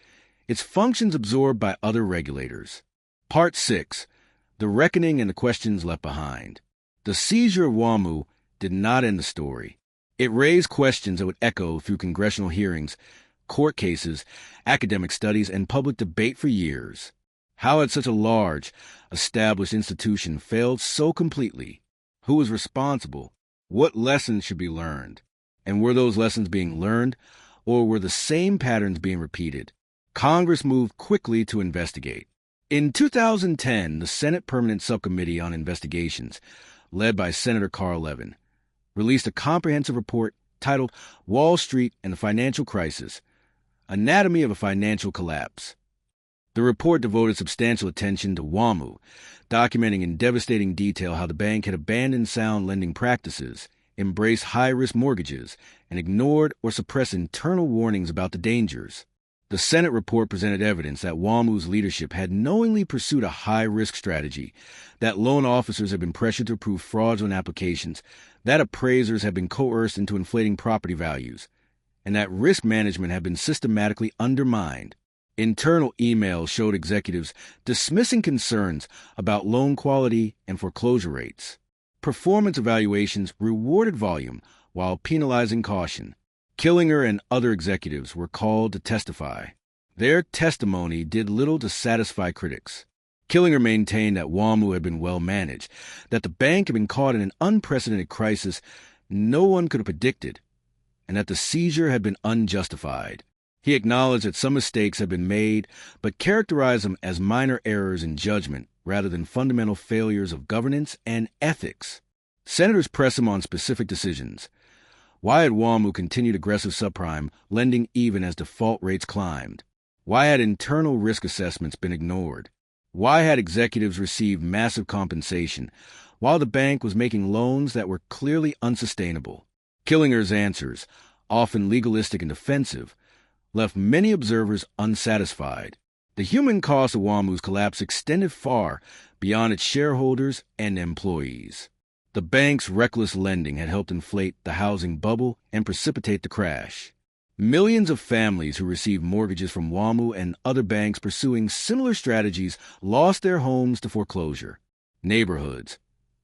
its functions absorbed by other regulators. Part 6. The Reckoning and the Questions Left Behind. The seizure of WaMu did not end the story. It raised questions that would echo through congressional hearings, court cases, academic studies, and public debate for years. How had such a large, established institution failed so completely? Who was responsible? What lessons should be learned? And were those lessons being learned, or were the same patterns being repeated? Congress moved quickly to investigate. In 2010, the Senate Permanent Subcommittee on Investigations, led by Senator Carl Levin, released a comprehensive report titled Wall Street and the Financial Crisis: Anatomy of a Financial Collapse. The report devoted substantial attention to WaMu, documenting in devastating detail how the bank had abandoned sound lending practices, embraced high-risk mortgages, and ignored or suppressed internal warnings about the dangers. The Senate report presented evidence that WaMu's leadership had knowingly pursued a high-risk strategy, that loan officers had been pressured to approve fraudulent applications, that appraisers had been coerced into inflating property values, and that risk management had been systematically undermined. Internal emails showed executives dismissing concerns about loan quality and foreclosure rates. Performance evaluations rewarded volume while penalizing caution. Killinger and other executives were called to testify. Their testimony did little to satisfy critics. Killinger maintained that WaMu had been well managed, that the bank had been caught in an unprecedented crisis no one could have predicted, and that the seizure had been unjustified. He acknowledged that some mistakes had been made, but characterized them as minor errors in judgment rather than fundamental failures of governance and ethics. Senators pressed him on specific decisions. Why had WaMu continued aggressive subprime lending even as default rates climbed? Why had internal risk assessments been ignored? Why had executives received massive compensation while the bank was making loans that were clearly unsustainable? Killinger's answers, often legalistic and defensive, left many observers unsatisfied. The human cost of WaMu's collapse extended far beyond its shareholders and employees. The bank's reckless lending had helped inflate the housing bubble and precipitate the crash. Millions of families who received mortgages from WaMu and other banks pursuing similar strategies lost their homes to foreclosure. Neighborhoods,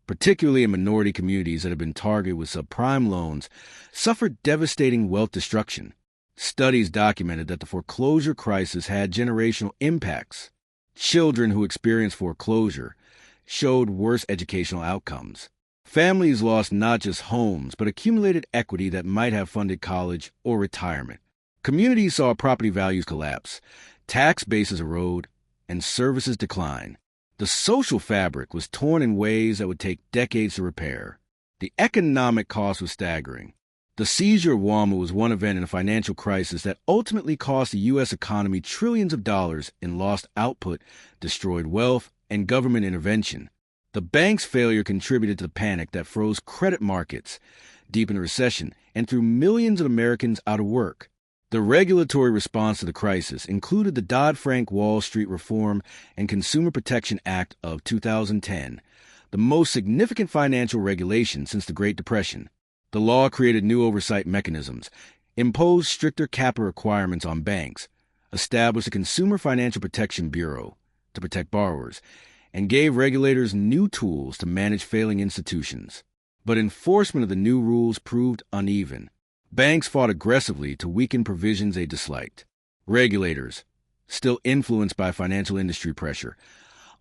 particularly in minority communities that had been targeted with subprime loans, suffered devastating wealth destruction. Studies documented that the foreclosure crisis had generational impacts. Children who experienced foreclosure showed worse educational outcomes. Families lost not just homes, but accumulated equity that might have funded college or retirement. Communities saw property values collapse, tax bases erode, and services decline. The social fabric was torn in ways that would take decades to repair. The economic cost was staggering. The seizure of WaMu was one event in a financial crisis that ultimately cost the U.S. economy trillions of dollars in lost output, destroyed wealth, and government intervention. The bank's failure contributed to the panic that froze credit markets, deepened the recession, and threw millions of Americans out of work. The regulatory response to the crisis included the Dodd-Frank Wall Street Reform and Consumer Protection Act of 2010, the most significant financial regulation since the Great Depression. The law created new oversight mechanisms, imposed stricter capital requirements on banks, established a Consumer Financial Protection Bureau to protect borrowers, and gave regulators new tools to manage failing institutions. But enforcement of the new rules proved uneven. Banks fought aggressively to weaken provisions they disliked. Regulators, still influenced by financial industry pressure,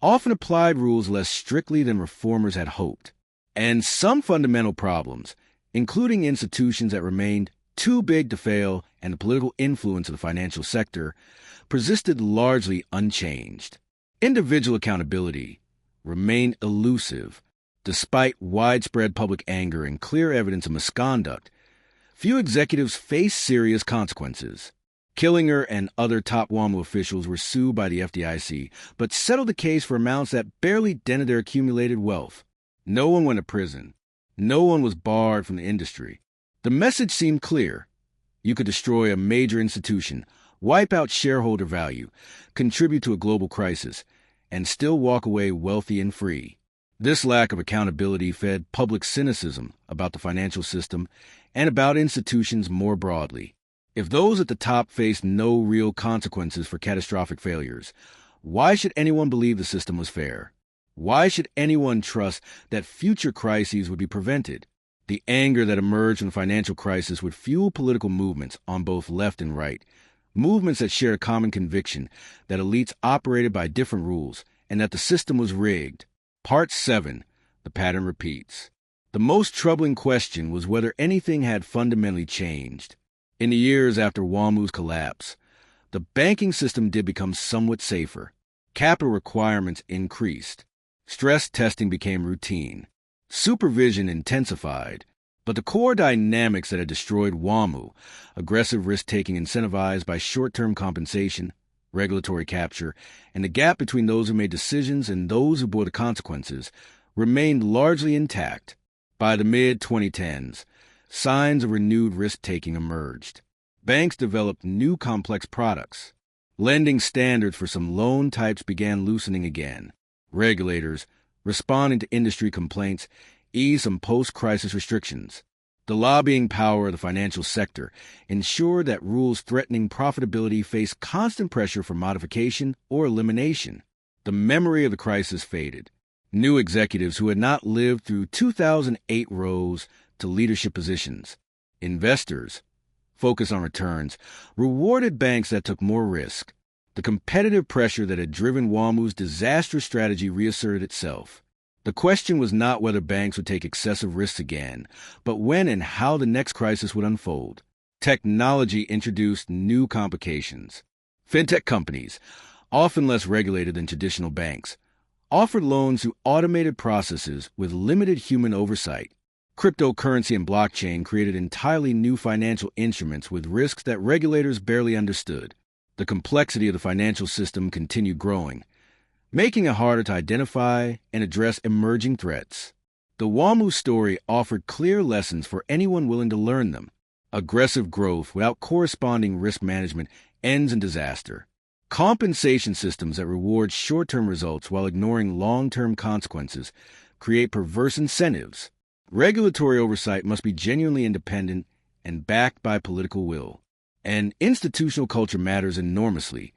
often applied rules less strictly than reformers had hoped. And some fundamental problems, including institutions that remained too big to fail and the political influence of the financial sector, persisted largely unchanged. Individual accountability remained elusive. Despite widespread public anger and clear evidence of misconduct, few executives faced serious consequences. Killinger and other top WaMu officials were sued by the FDIC, but settled the case for amounts that barely dented their accumulated wealth. No one went to prison. No one was barred from the industry. The message seemed clear. You could destroy a major institution, wipe out shareholder value, contribute to a global crisis, and still walk away wealthy and free. This lack of accountability fed public cynicism about the financial system and about institutions more broadly. If those at the top faced no real consequences for catastrophic failures, why should anyone believe the system was fair? Why should anyone trust that future crises would be prevented? The anger that emerged from the financial crisis would fuel political movements on both left and right, movements that shared a common conviction that elites operated by different rules and that the system was rigged. Part 7. The pattern repeats. The most troubling question was whether anything had fundamentally changed. In the years after WaMu's collapse, the banking system did become somewhat safer. Capital requirements increased. Stress testing became routine. Supervision intensified. But the core dynamics that had destroyed WaMu, aggressive risk-taking incentivized by short-term compensation, regulatory capture, and the gap between those who made decisions and those who bore the consequences, remained largely intact. By the mid-2010s, signs of renewed risk-taking emerged. Banks developed new complex products. Lending standards for some loan types began loosening again. Regulators, responding to industry complaints, eased some post-crisis restrictions. The lobbying power of the financial sector ensured that rules threatening profitability faced constant pressure for modification or elimination. The memory of the crisis faded. New executives who had not lived through 2008 rose to leadership positions. Investors, focused on returns, rewarded banks that took more risk. The competitive pressure that had driven WaMu's disastrous strategy reasserted itself. The question was not whether banks would take excessive risks again, but when and how the next crisis would unfold. Technology introduced new complications. Fintech companies, often less regulated than traditional banks, offered loans through automated processes with limited human oversight. Cryptocurrency and blockchain created entirely new financial instruments with risks that regulators barely understood. The complexity of the financial system continued growing, making it harder to identify and address emerging threats. The WaMu story offered clear lessons for anyone willing to learn them. Aggressive growth without corresponding risk management ends in disaster. Compensation systems that reward short-term results while ignoring long-term consequences create perverse incentives. Regulatory oversight must be genuinely independent and backed by political will. And institutional culture matters enormously,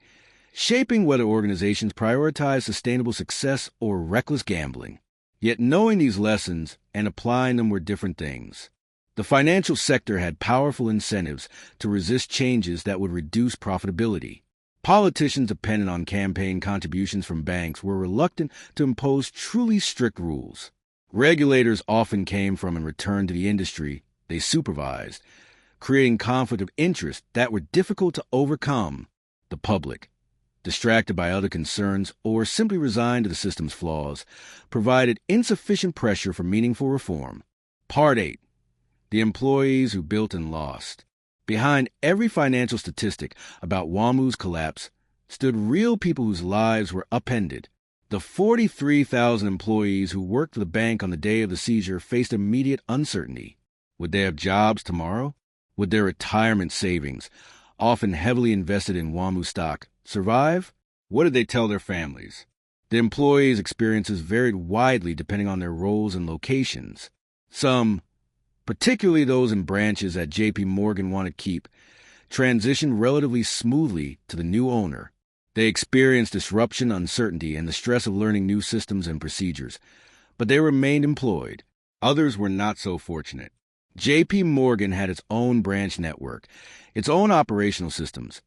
shaping whether organizations prioritize sustainable success or reckless gambling. Yet knowing these lessons and applying them were different things. The financial sector had powerful incentives to resist changes that would reduce profitability. Politicians dependent on campaign contributions from banks were reluctant to impose truly strict rules. Regulators often came from and returned to the industry they supervised, creating conflict of interest that were difficult to overcome. The public, distracted by other concerns or simply resigned to the system's flaws, provided insufficient pressure for meaningful reform. Part 8. The employees who built and lost. Behind every financial statistic about WaMu's collapse stood real people whose lives were upended. The 43,000 employees who worked for the bank on the day of the seizure faced immediate uncertainty. Would they have jobs tomorrow? Would their retirement savings, often heavily invested in WaMu stock, survive? What did they tell their families? The employees' experiences varied widely depending on their roles and locations. Some, particularly those in branches that J.P. Morgan wanted to keep, transitioned relatively smoothly to the new owner. They experienced disruption, uncertainty, and the stress of learning new systems and procedures, but they remained employed. Others were not so fortunate. J.P. Morgan had its own branch network, its own operational systems,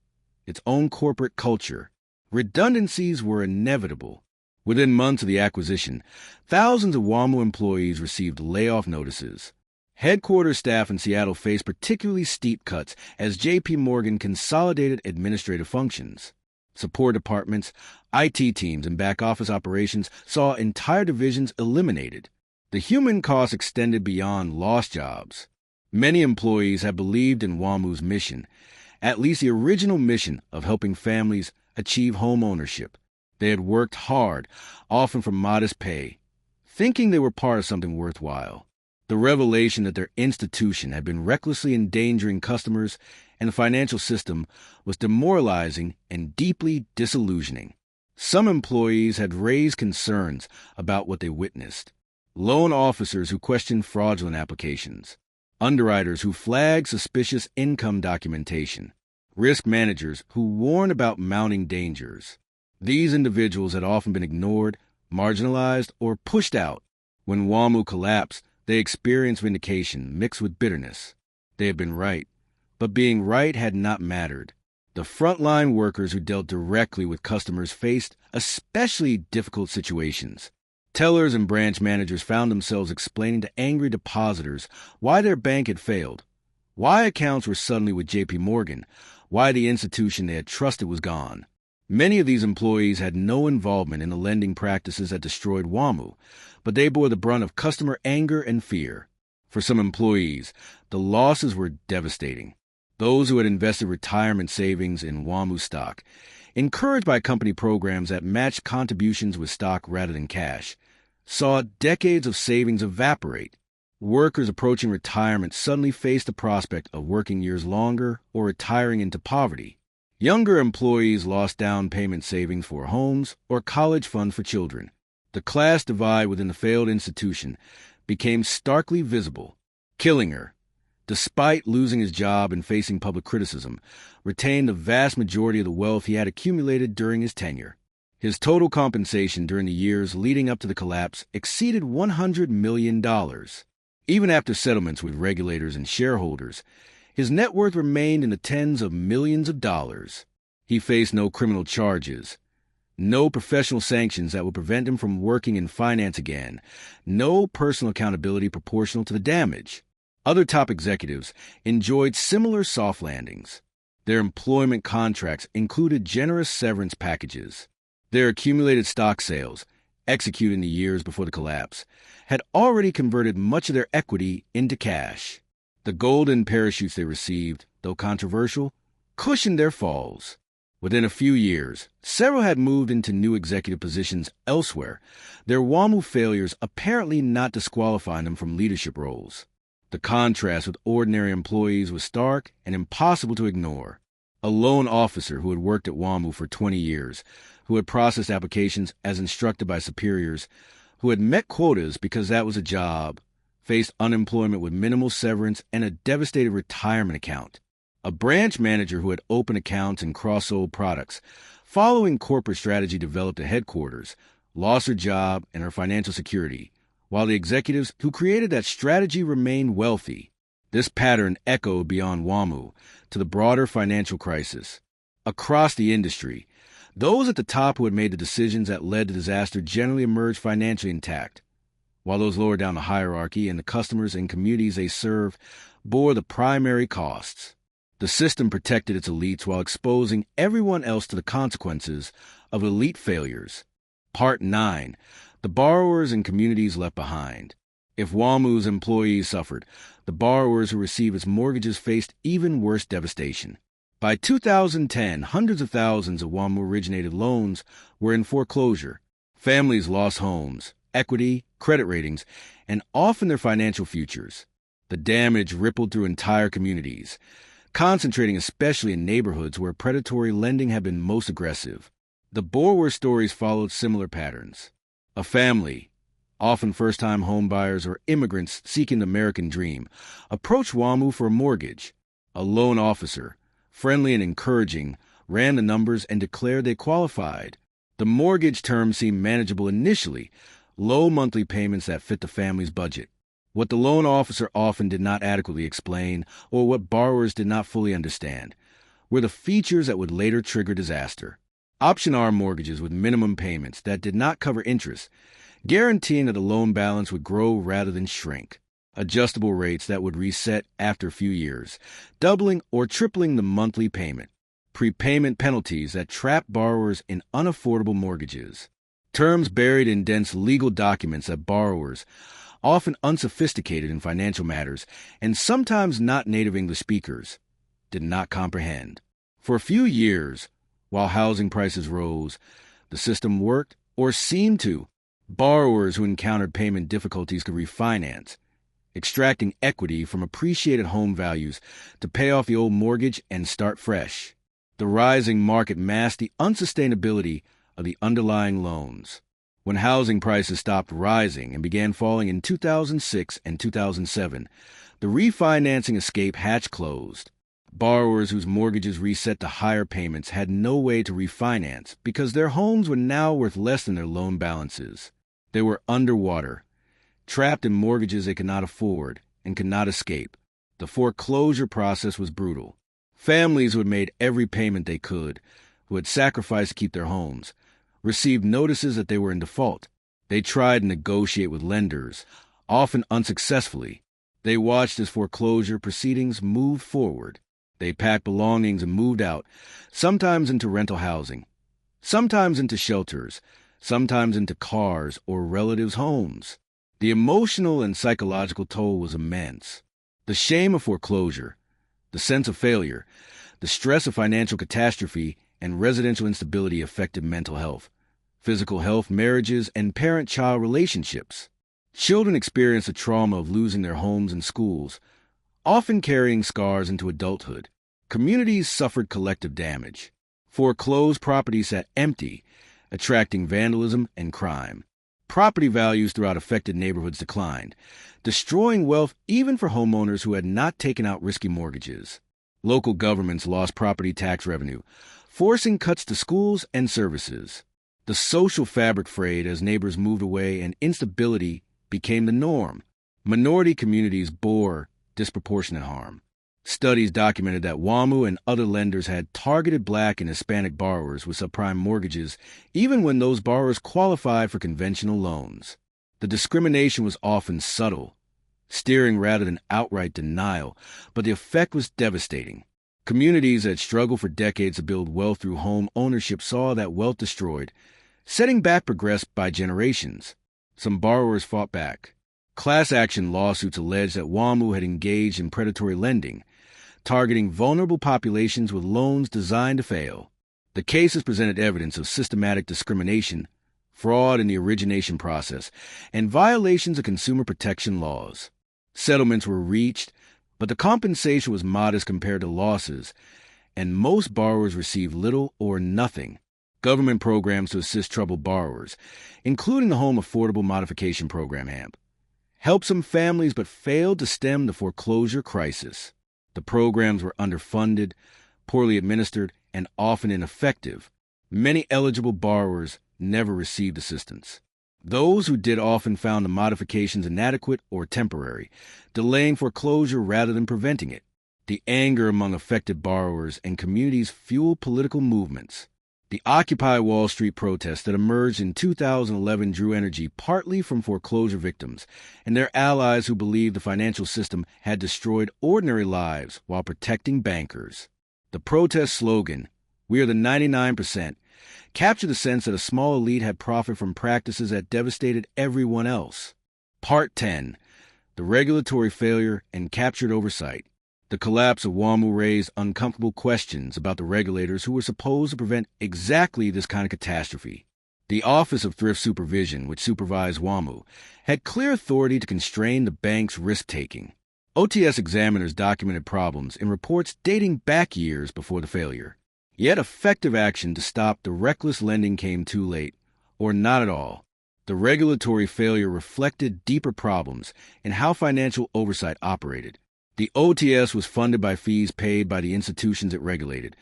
its own corporate culture. Redundancies were inevitable. Within months of the acquisition, thousands of WaMu employees received layoff notices. Headquarters staff in Seattle faced particularly steep cuts as J.P. Morgan consolidated administrative functions. Support departments, IT teams, and back-office operations saw entire divisions eliminated. The human cost extended beyond lost jobs. Many employees had believed in WaMu's mission, at least the original mission of helping families achieve home ownership. They had worked hard, often for modest pay, thinking they were part of something worthwhile. The revelation that their institution had been recklessly endangering customers and the financial system was demoralizing and deeply disillusioning. Some employees had raised concerns about what they witnessed. Loan officers who questioned fraudulent applications, underwriters who flagged suspicious income documentation, risk managers who warned about mounting dangers. These individuals had often been ignored, marginalized, or pushed out. When WaMu collapsed, they experienced vindication mixed with bitterness. They had been right, but being right had not mattered. The frontline workers who dealt directly with customers faced especially difficult situations. Tellers and branch managers found themselves explaining to angry depositors why their bank had failed, why accounts were suddenly with J.P. Morgan, why the institution they had trusted was gone. Many of these employees had no involvement in the lending practices that destroyed WaMu, but they bore the brunt of customer anger and fear. For some employees, the losses were devastating. Those who had invested retirement savings in WaMu stock, encouraged by company programs that matched contributions with stock rather than cash, saw decades of savings evaporate. Workers approaching retirement suddenly faced the prospect of working years longer or retiring into poverty. Younger employees lost down payment savings for homes or college funds for children. The class divide within the failed institution became starkly visible. Killinger, despite losing his job and facing public criticism, retained the vast majority of the wealth he had accumulated during his tenure. His total compensation during the years leading up to the collapse exceeded $100 million. Even after settlements with regulators and shareholders, his net worth remained in the tens of millions of dollars. He faced no criminal charges, no professional sanctions that would prevent him from working in finance again, no personal accountability proportional to the damage. Other top executives enjoyed similar soft landings. Their employment contracts included generous severance packages. Their accumulated stock sales, executed in the years before the collapse, had already converted much of their equity into cash. The golden parachutes they received, though controversial, cushioned their falls. Within a few years, several had moved into new executive positions elsewhere, their WaMu failures apparently not disqualifying them from leadership roles. The contrast with ordinary employees was stark and impossible to ignore. A loan officer who had worked at WaMu for 20 years, who had processed applications as instructed by superiors, who had met quotas because that was a job, faced unemployment with minimal severance and a devastated retirement account. A branch manager who had opened accounts and cross-sold products, following corporate strategy developed at headquarters, lost her job and her financial security, while the executives who created that strategy remained wealthy. This pattern echoed beyond WaMu to the broader financial crisis. Across the industry, those at the top who had made the decisions that led to disaster generally emerged financially intact, while those lower down the hierarchy and the customers and communities they served bore the primary costs. The system protected its elites while exposing everyone else to the consequences of elite failures. Part 9. The borrowers and communities left behind. If WaMu's employees suffered, the borrowers who received its mortgages faced even worse devastation. By 2010, hundreds of thousands of WaMu-originated loans were in foreclosure. Families lost homes, equity, credit ratings, and often their financial futures. The damage rippled through entire communities, concentrating especially in neighborhoods where predatory lending had been most aggressive. The borrower stories followed similar patterns. A family, often first-time homebuyers or immigrants seeking the American dream, approached WaMu for a mortgage. A loan officer, friendly and encouraging, ran the numbers and declared they qualified. The mortgage terms seemed manageable initially, low monthly payments that fit the family's budget. What the loan officer often did not adequately explain, or what borrowers did not fully understand, were the features that would later trigger disaster. Option R mortgages with minimum payments that did not cover interest, guaranteeing that the loan balance would grow rather than shrink. Adjustable rates that would reset after a few years, doubling or tripling the monthly payment. Prepayment penalties that trap borrowers in unaffordable mortgages. Terms buried in dense legal documents that borrowers, often unsophisticated in financial matters and sometimes not native English speakers, did not comprehend. For a few years, while housing prices rose, the system worked, or seemed to. Borrowers who encountered payment difficulties could refinance, extracting equity from appreciated home values to pay off the old mortgage and start fresh. The rising market masked the unsustainability of the underlying loans. When housing prices stopped rising and began falling in 2006 and 2007, the refinancing escape hatch closed. Borrowers whose mortgages reset to higher payments had no way to refinance because their homes were now worth less than their loan balances. They were underwater, trapped in mortgages they could not afford and could not escape. The foreclosure process was brutal. Families who had made every payment they could, who had sacrificed to keep their homes, received notices that they were in default. They tried to negotiate with lenders, often unsuccessfully. They watched as foreclosure proceedings moved forward. They packed belongings and moved out, sometimes into rental housing, sometimes into shelters, sometimes into cars or relatives' homes. The emotional and psychological toll was immense. The shame of foreclosure, the sense of failure, the stress of financial catastrophe, and residential instability affected mental health, physical health, marriages, and parent-child relationships. Children experienced the trauma of losing their homes and schools, often carrying scars into adulthood. Communities suffered collective damage. Foreclosed properties sat empty, attracting vandalism and crime. Property values throughout affected neighborhoods declined, destroying wealth even for homeowners who had not taken out risky mortgages. Local governments lost property tax revenue, forcing cuts to schools and services. The social fabric frayed as neighbors moved away and instability became the norm. Minority communities bore disproportionate harm. Studies documented that WaMu and other lenders had targeted Black and Hispanic borrowers with subprime mortgages, even when those borrowers qualified for conventional loans. The discrimination was often subtle, steering rather than outright denial, but the effect was devastating. Communities that struggled for decades to build wealth through home ownership saw that wealth destroyed, setting back progress by generations. Some borrowers fought back. Class action lawsuits alleged that WaMu had engaged in predatory lending, targeting vulnerable populations with loans designed to fail. The cases presented evidence of systematic discrimination, fraud in the origination process, and violations of consumer protection laws. Settlements were reached, but the compensation was modest compared to losses, and most borrowers received little or nothing. Government programs to assist troubled borrowers, including the Home Affordable Modification Program HAMP, helped some families but failed to stem the foreclosure crisis. The programs were underfunded, poorly administered, and often ineffective. Many eligible borrowers never received assistance. Those who did often found the modifications inadequate or temporary, delaying foreclosure rather than preventing it. The anger among affected borrowers and communities fueled political movements. The Occupy Wall Street protests that emerged in 2011 drew energy partly from foreclosure victims and their allies who believed the financial system had destroyed ordinary lives while protecting bankers. The protest slogan, "We are the 99%, captured the sense that a small elite had profited from practices that devastated everyone else. Part 10. The regulatory failure and captured oversight. The collapse of WaMu raised uncomfortable questions about the regulators who were supposed to prevent exactly this kind of catastrophe. The Office of Thrift Supervision, which supervised WaMu, had clear authority to constrain the bank's risk-taking. OTS examiners documented problems in reports dating back years before the failure. Yet effective action to stop the reckless lending came too late, or not at all. The regulatory failure reflected deeper problems in how financial oversight operated. The OTS was funded by fees paid by the institutions it regulated,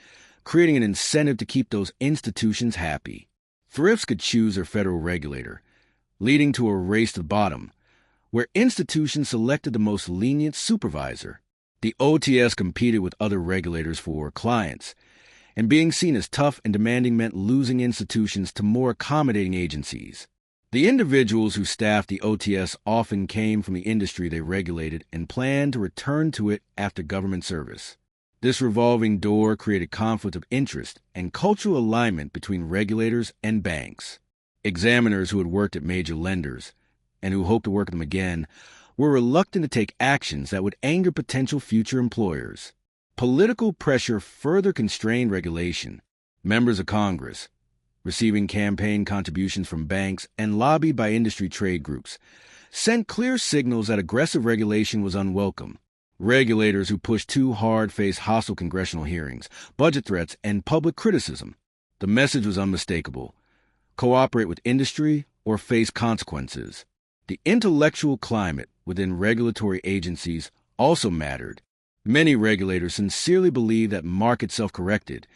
creating an incentive to keep those institutions happy. Thrifts could choose their federal regulator, leading to a race to the bottom, where institutions selected the most lenient supervisor. The OTS competed with other regulators for clients, and being seen as tough and demanding meant losing institutions to more accommodating agencies. The individuals who staffed the OTS often came from the industry they regulated and planned to return to it after government service. This revolving door created conflict of interest and cultural alignment between regulators and banks. Examiners who had worked at major lenders, and who hoped to work at them again, were reluctant to take actions that would anger potential future employers. Political pressure further constrained regulation. Members of Congress, receiving campaign contributions from banks and lobbied by industry trade groups, sent clear signals that aggressive regulation was unwelcome. Regulators who pushed too hard faced hostile congressional hearings, budget threats, and public criticism. The message was unmistakable: cooperate with industry or face consequences. The intellectual climate within regulatory agencies also mattered. Many regulators sincerely believed that markets self-corrected,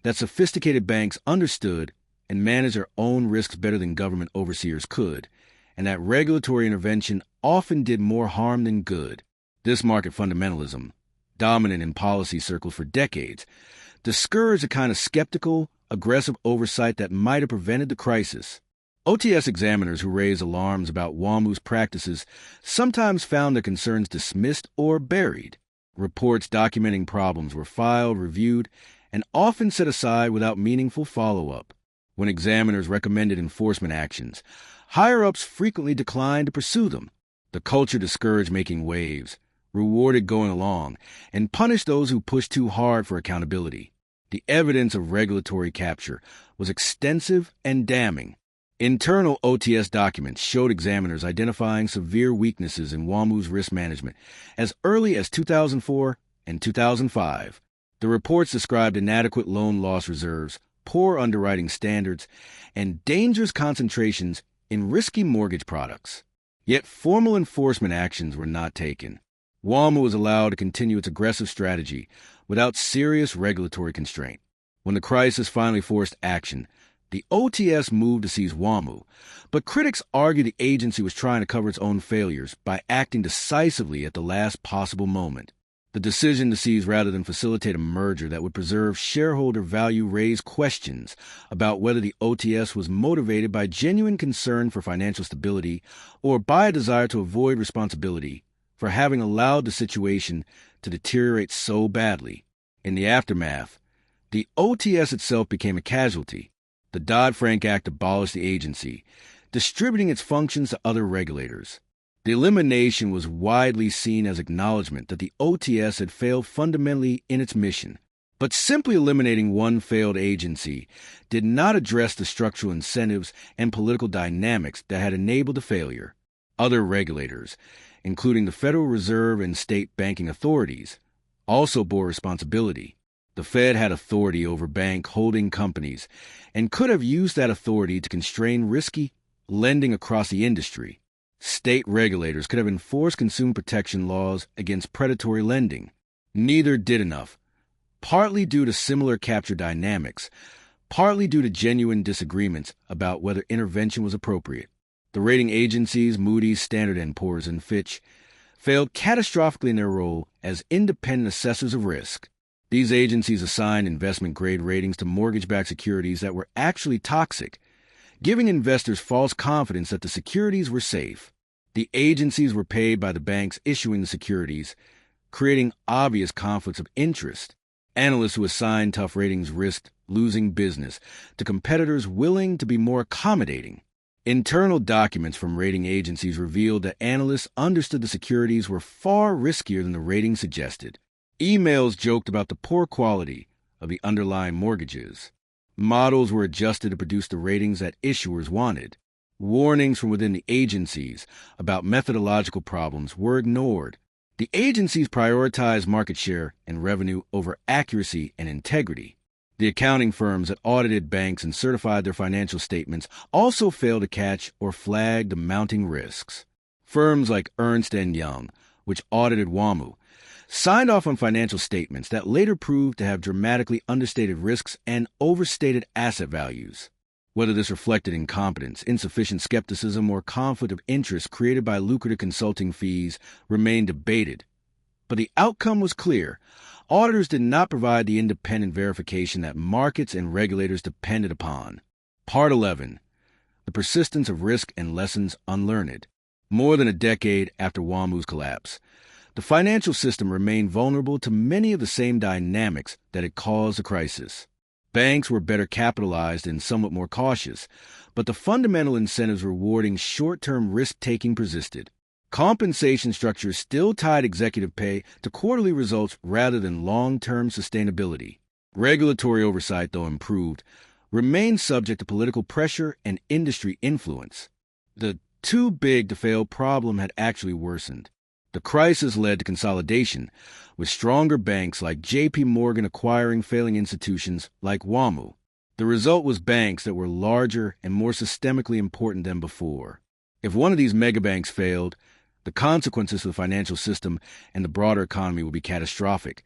that sophisticated banks understood and managed their own risks better than government overseers could, and that regulatory intervention often did more harm than good. This market fundamentalism, dominant in policy circles for decades, discouraged the kind of skeptical, aggressive oversight that might have prevented the crisis. OTS examiners who raised alarms about WaMu's practices sometimes found their concerns dismissed or buried. Reports documenting problems were filed, reviewed, and often set aside without meaningful follow-up. When examiners recommended enforcement actions, higher-ups frequently declined to pursue them. The culture discouraged making waves, rewarded going along, and punished those who pushed too hard for accountability. The evidence of regulatory capture was extensive and damning. Internal OTS documents showed examiners identifying severe weaknesses in WaMu's risk management as early as 2004 and 2005. The reports described inadequate loan loss reserves, poor underwriting standards, and dangerous concentrations in risky mortgage products. Yet formal enforcement actions were not taken. WaMu was allowed to continue its aggressive strategy without serious regulatory constraint. When the crisis finally forced action, the OTS moved to seize WaMu, but critics argue the agency was trying to cover its own failures by acting decisively at the last possible moment. The decision to seize rather than facilitate a merger that would preserve shareholder value raised questions about whether the OTS was motivated by genuine concern for financial stability or by a desire to avoid responsibility for having allowed the situation to deteriorate so badly. In the aftermath, the OTS itself became a casualty. The Dodd-Frank Act abolished the agency, distributing its functions to other regulators. The elimination was widely seen as acknowledgement that the OTS had failed fundamentally in its mission. But simply eliminating one failed agency did not address the structural incentives and political dynamics that had enabled the failure. Other regulators, including the Federal Reserve and state banking authorities, also bore responsibility. The Fed had authority over bank holding companies and could have used that authority to constrain risky lending across the industry. State regulators could have enforced consumer protection laws against predatory lending. Neither did enough, partly due to similar capture dynamics, partly due to genuine disagreements about whether intervention was appropriate. The rating agencies, Moody's, Standard & Poor's, and Fitch, failed catastrophically in their role as independent assessors of risk. These agencies assigned investment-grade ratings to mortgage-backed securities that were actually toxic, giving investors false confidence that the securities were safe. The agencies were paid by the banks issuing the securities, creating obvious conflicts of interest. Analysts who assigned tough ratings risked losing business to competitors willing to be more accommodating. Internal documents from rating agencies revealed that analysts understood the securities were far riskier than the rating suggested. Emails joked about the poor quality of the underlying mortgages. Models were adjusted to produce the ratings that issuers wanted. Warnings from within the agencies about methodological problems were ignored. The agencies prioritized market share and revenue over accuracy and integrity. The accounting firms that audited banks and certified their financial statements also failed to catch or flag the mounting risks. Firms like Ernst & Young, which audited WaMu, signed off on financial statements that later proved to have dramatically understated risks and overstated asset values. Whether this reflected incompetence, insufficient skepticism, or conflict of interest created by lucrative consulting fees remained debated. But the outcome was clear. Auditors did not provide the independent verification that markets and regulators depended upon. Part 11. The Persistence of Risk and Lessons Unlearned. More than a decade after WaMu's collapse, the financial system remained vulnerable to many of the same dynamics that had caused the crisis. Banks were better capitalized and somewhat more cautious, but the fundamental incentives rewarding short-term risk-taking persisted. Compensation structures still tied executive pay to quarterly results rather than long-term sustainability. Regulatory oversight, though improved, remained subject to political pressure and industry influence. The too-big-to-fail problem had actually worsened. The crisis led to consolidation, with stronger banks like J.P. Morgan acquiring failing institutions like WaMu. The result was banks that were larger and more systemically important than before. If one of these megabanks failed, the consequences for the financial system and the broader economy would be catastrophic,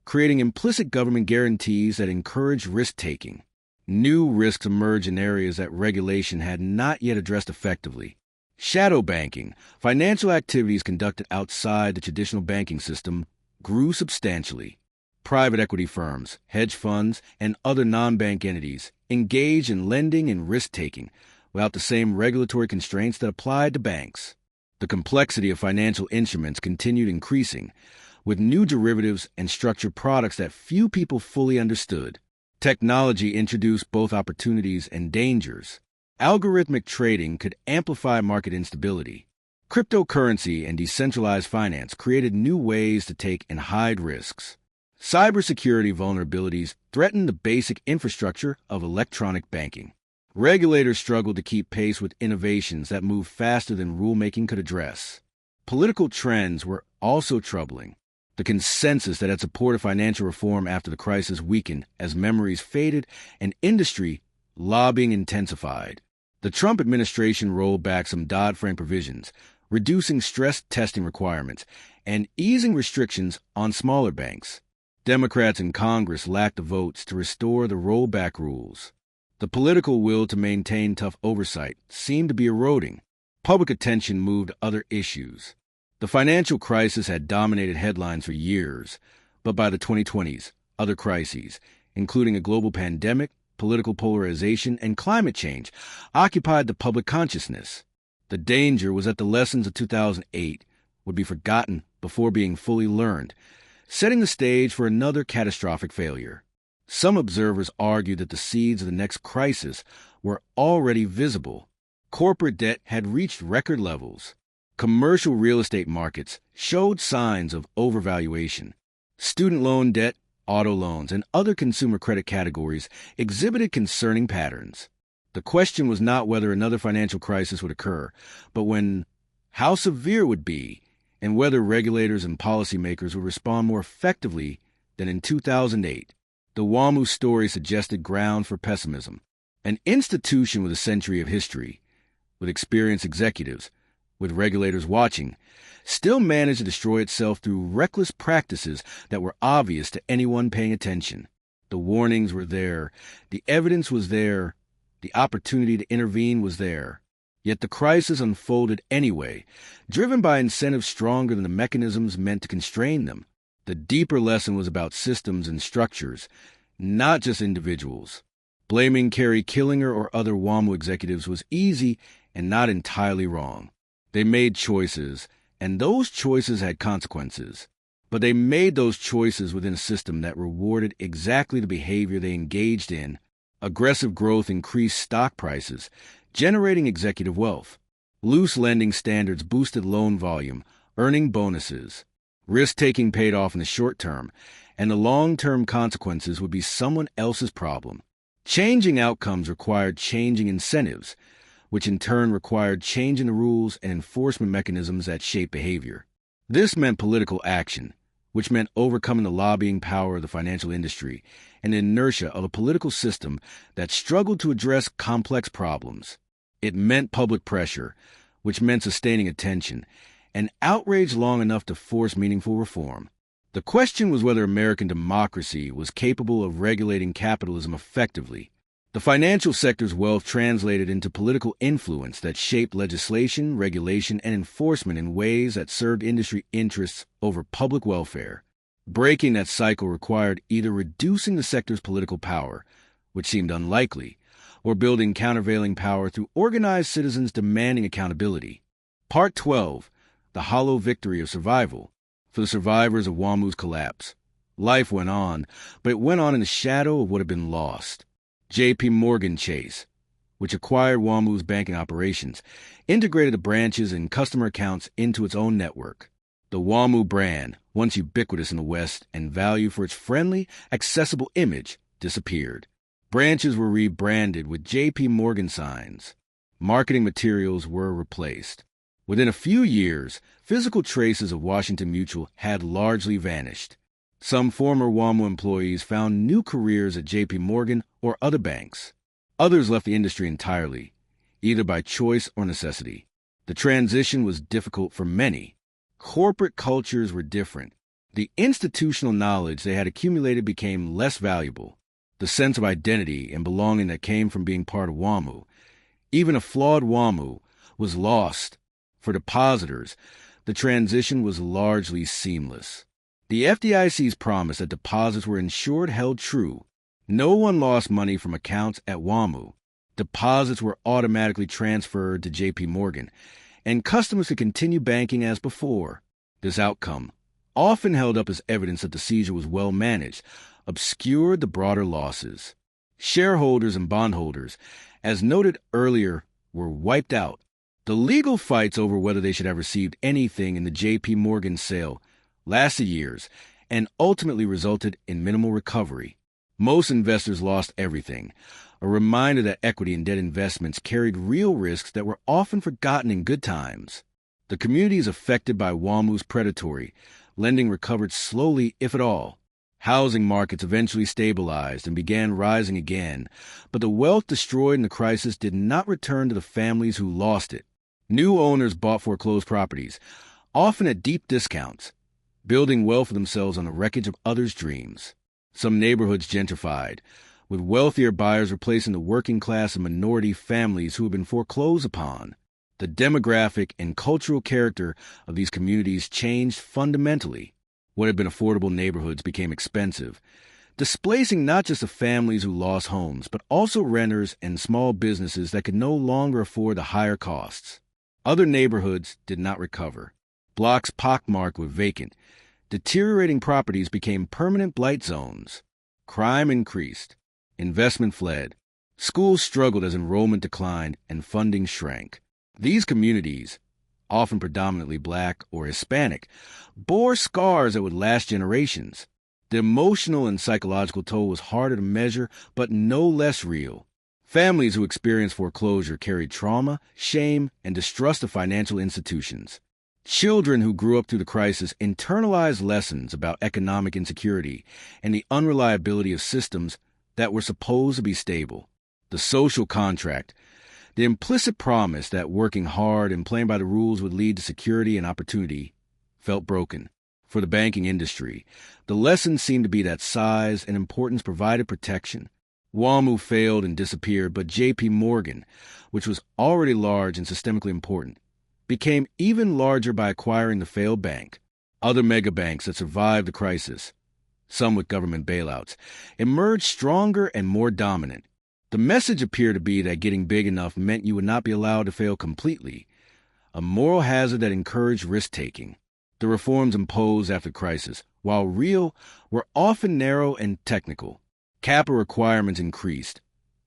creating implicit government guarantees that encouraged risk-taking. New risks emerged in areas that regulation had not yet addressed effectively. Shadow banking, financial activities conducted outside the traditional banking system, grew substantially. Private equity firms, hedge funds, and other non-bank entities engaged in lending and risk-taking, without the same regulatory constraints that applied to banks. The complexity of financial instruments continued increasing, with new derivatives and structured products that few people fully understood. Technology introduced both opportunities and dangers. Algorithmic trading could amplify market instability. Cryptocurrency and decentralized finance created new ways to take and hide risks. Cybersecurity vulnerabilities threatened the basic infrastructure of electronic banking. Regulators struggled to keep pace with innovations that moved faster than rulemaking could address. Political trends were also troubling. The consensus that had supported financial reform after the crisis weakened as memories faded and industry lobbying intensified. The Trump administration rolled back some Dodd-Frank provisions, reducing stress testing requirements and easing restrictions on smaller banks. Democrats in Congress lacked the votes to restore the rollback rules. The political will to maintain tough oversight seemed to be eroding. Public attention moved to other issues. The financial crisis had dominated headlines for years, but by the 2020s, other crises, including a global pandemic, political polarization, and climate change, occupied the public consciousness. The danger was that the lessons of 2008 would be forgotten before being fully learned, setting the stage for another catastrophic failure. Some observers argued that the seeds of the next crisis were already visible. Corporate debt had reached record levels. Commercial real estate markets showed signs of overvaluation. Student loan debt, auto loans, and other consumer credit categories exhibited concerning patterns. The question was not whether another financial crisis would occur, but how severe it would be, and whether regulators and policymakers would respond more effectively than in 2008. The WaMu story suggested ground for pessimism. An institution with a century of history, with experienced executives, with regulators watching, still managed to destroy itself through reckless practices that were obvious to anyone paying attention. The warnings were there, the evidence was there, the opportunity to intervene was there. Yet the crisis unfolded anyway, driven by incentives stronger than the mechanisms meant to constrain them. The deeper lesson was about systems and structures, not just individuals. Blaming Kerry Killinger or other WaMu executives was easy and not entirely wrong. They made choices, and those choices had consequences. But they made those choices within a system that rewarded exactly the behavior they engaged in. Aggressive growth increased stock prices, generating executive wealth. Loose lending standards boosted loan volume, earning bonuses. Risk-taking paid off in the short term, and the long-term consequences would be someone else's problem. Changing outcomes required changing incentives, which in turn required changing the rules and enforcement mechanisms that shape behavior. This meant political action, which meant overcoming the lobbying power of the financial industry and the inertia of a political system that struggled to address complex problems. It meant public pressure, which meant sustaining attention, and outrage long enough to force meaningful reform. The question was whether American democracy was capable of regulating capitalism effectively. The financial sector's wealth translated into political influence that shaped legislation, regulation, and enforcement in ways that served industry interests over public welfare. Breaking that cycle required either reducing the sector's political power, which seemed unlikely, or building countervailing power through organized citizens demanding accountability. Part 12, The Hollow Victory of Survival, for the survivors of WaMu's collapse. Life went on, but it went on in the shadow of what had been lost. J.P. Morgan Chase, which acquired WaMu's banking operations, integrated the branches and customer accounts into its own network. The WaMu brand, once ubiquitous in the West and valued for its friendly, accessible image, disappeared. Branches were rebranded with J.P. Morgan signs. Marketing materials were replaced. Within a few years, physical traces of Washington Mutual had largely vanished. Some former WaMu employees found new careers at J.P. Morgan or other banks. Others left the industry entirely, either by choice or necessity. The transition was difficult for many. Corporate cultures were different. The institutional knowledge they had accumulated became less valuable. The sense of identity and belonging that came from being part of WaMu, even a flawed WaMu, was lost. For depositors, the transition was largely seamless. The FDIC's promise that deposits were insured held true. No one lost money from accounts at WaMu. Deposits were automatically transferred to J.P. Morgan, and customers could continue banking as before. This outcome, often held up as evidence that the seizure was well managed, obscured the broader losses. Shareholders and bondholders, as noted earlier, were wiped out. The legal fights over whether they should have received anything in the J.P. Morgan sale lasted years and ultimately resulted in minimal recovery. Most investors lost everything, a reminder that equity and debt investments carried real risks that were often forgotten in good times. The communities affected by WaMu's predatory lending recovered slowly, if at all. Housing markets eventually stabilized and began rising again, but the wealth destroyed in the crisis did not return to the families who lost it. New owners bought foreclosed properties, often at deep discounts, building wealth for themselves on the wreckage of others' dreams. Some neighborhoods gentrified, with wealthier buyers replacing the working class and minority families who had been foreclosed upon. The demographic and cultural character of these communities changed fundamentally. What had been affordable neighborhoods became expensive, displacing not just the families who lost homes, but also renters and small businesses that could no longer afford the higher costs. Other neighborhoods did not recover. Blocks pockmarked were vacant. Deteriorating properties became permanent blight zones. Crime increased. Investment fled. Schools struggled as enrollment declined and funding shrank. These communities, often predominantly Black or Hispanic, bore scars that would last generations. The emotional and psychological toll was harder to measure, but no less real. Families who experienced foreclosure carried trauma, shame, and distrust of financial institutions. Children who grew up through the crisis internalized lessons about economic insecurity and the unreliability of systems that were supposed to be stable. The social contract, the implicit promise that working hard and playing by the rules would lead to security and opportunity, felt broken. For the banking industry, the lesson seemed to be that size and importance provided protection. WaMu failed and disappeared, but J.P. Morgan, which was already large and systemically important, became even larger by acquiring the failed bank. Other megabanks that survived the crisis, some with government bailouts, emerged stronger and more dominant. The message appeared to be that getting big enough meant you would not be allowed to fail completely, a moral hazard that encouraged risk-taking. The reforms imposed after the crisis, while real, were often narrow and technical. Capital requirements increased.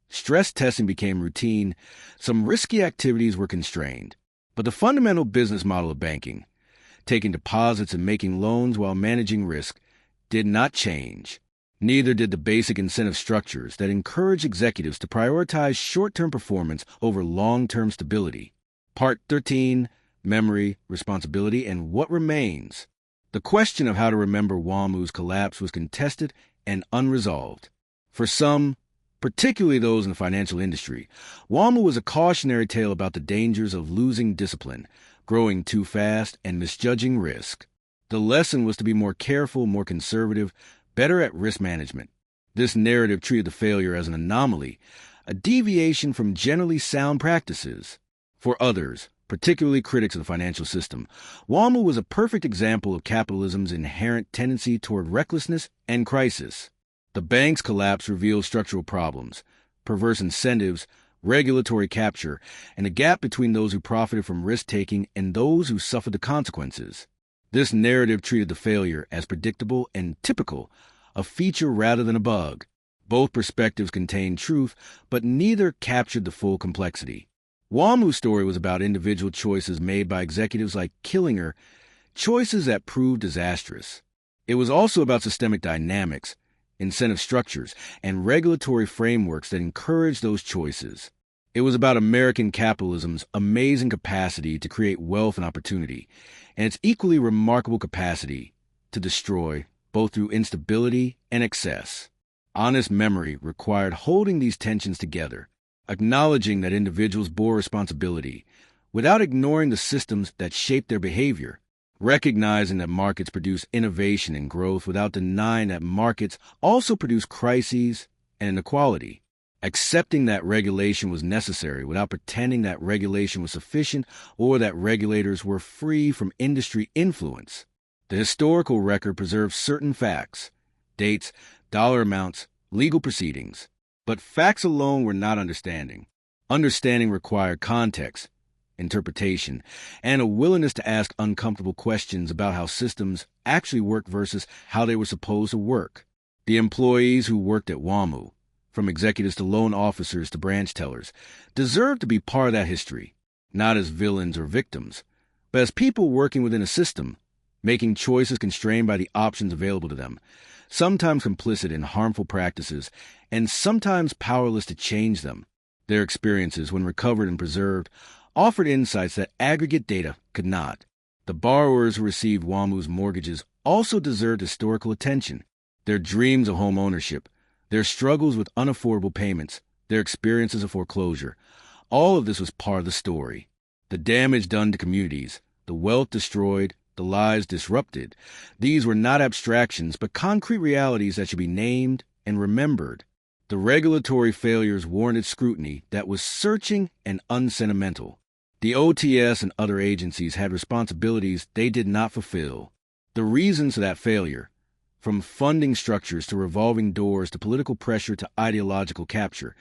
Stress testing became routine. Some risky activities were constrained. But the fundamental business model of banking, taking deposits and making loans while managing risk, did not change. Neither did the basic incentive structures that encourage executives to prioritize short-term performance over long-term stability. Part 13, Memory, Responsibility, and What Remains. The question of how to remember WaMu's collapse was contested and unresolved. For some, particularly those in the financial industry, WaMu was a cautionary tale about the dangers of losing discipline, growing too fast, and misjudging risk. The lesson was to be more careful, more conservative, better at risk management. This narrative treated the failure as an anomaly, a deviation from generally sound practices. For others, particularly critics of the financial system, WaMu was a perfect example of capitalism's inherent tendency toward recklessness and crisis. The bank's collapse revealed structural problems, perverse incentives, regulatory capture, and a gap between those who profited from risk-taking and those who suffered the consequences. This narrative treated the failure as predictable and typical, a feature rather than a bug. Both perspectives contained truth, but neither captured the full complexity. WaMu's story was about individual choices made by executives like Killinger, choices that proved disastrous. It was also about systemic dynamics, incentive structures, and regulatory frameworks that encouraged those choices. It was about American capitalism's amazing capacity to create wealth and opportunity, and its equally remarkable capacity to destroy, both through instability and excess. Honest memory required holding these tensions together, acknowledging that individuals bore responsibility, without ignoring the systems that shaped their behavior, recognizing that markets produce innovation and growth without denying that markets also produce crises and inequality, accepting that regulation was necessary without pretending that regulation was sufficient or that regulators were free from industry influence. The historical record preserves certain facts, dates, dollar amounts, legal proceedings, but facts alone were not understanding. Understanding required context, interpretation, and a willingness to ask uncomfortable questions about how systems actually work versus how they were supposed to work. The employees who worked at WaMu, from executives to loan officers to branch tellers, deserve to be part of that history, not as villains or victims, but as people working within a system, making choices constrained by the options available to them, sometimes complicit in harmful practices, and sometimes powerless to change them. Their experiences, when recovered and preserved, offered insights that aggregate data could not. The borrowers who received WaMu's mortgages also deserved historical attention. Their dreams of home ownership, their struggles with unaffordable payments, their experiences of foreclosure, all of this was part of the story. The damage done to communities, the wealth destroyed, the lives disrupted, these were not abstractions but concrete realities that should be named and remembered. The regulatory failures warranted scrutiny that was searching and unsentimental. The OTS and other agencies had responsibilities they did not fulfill. The reasons for that failure, from funding structures to revolving doors to political pressure to ideological capture,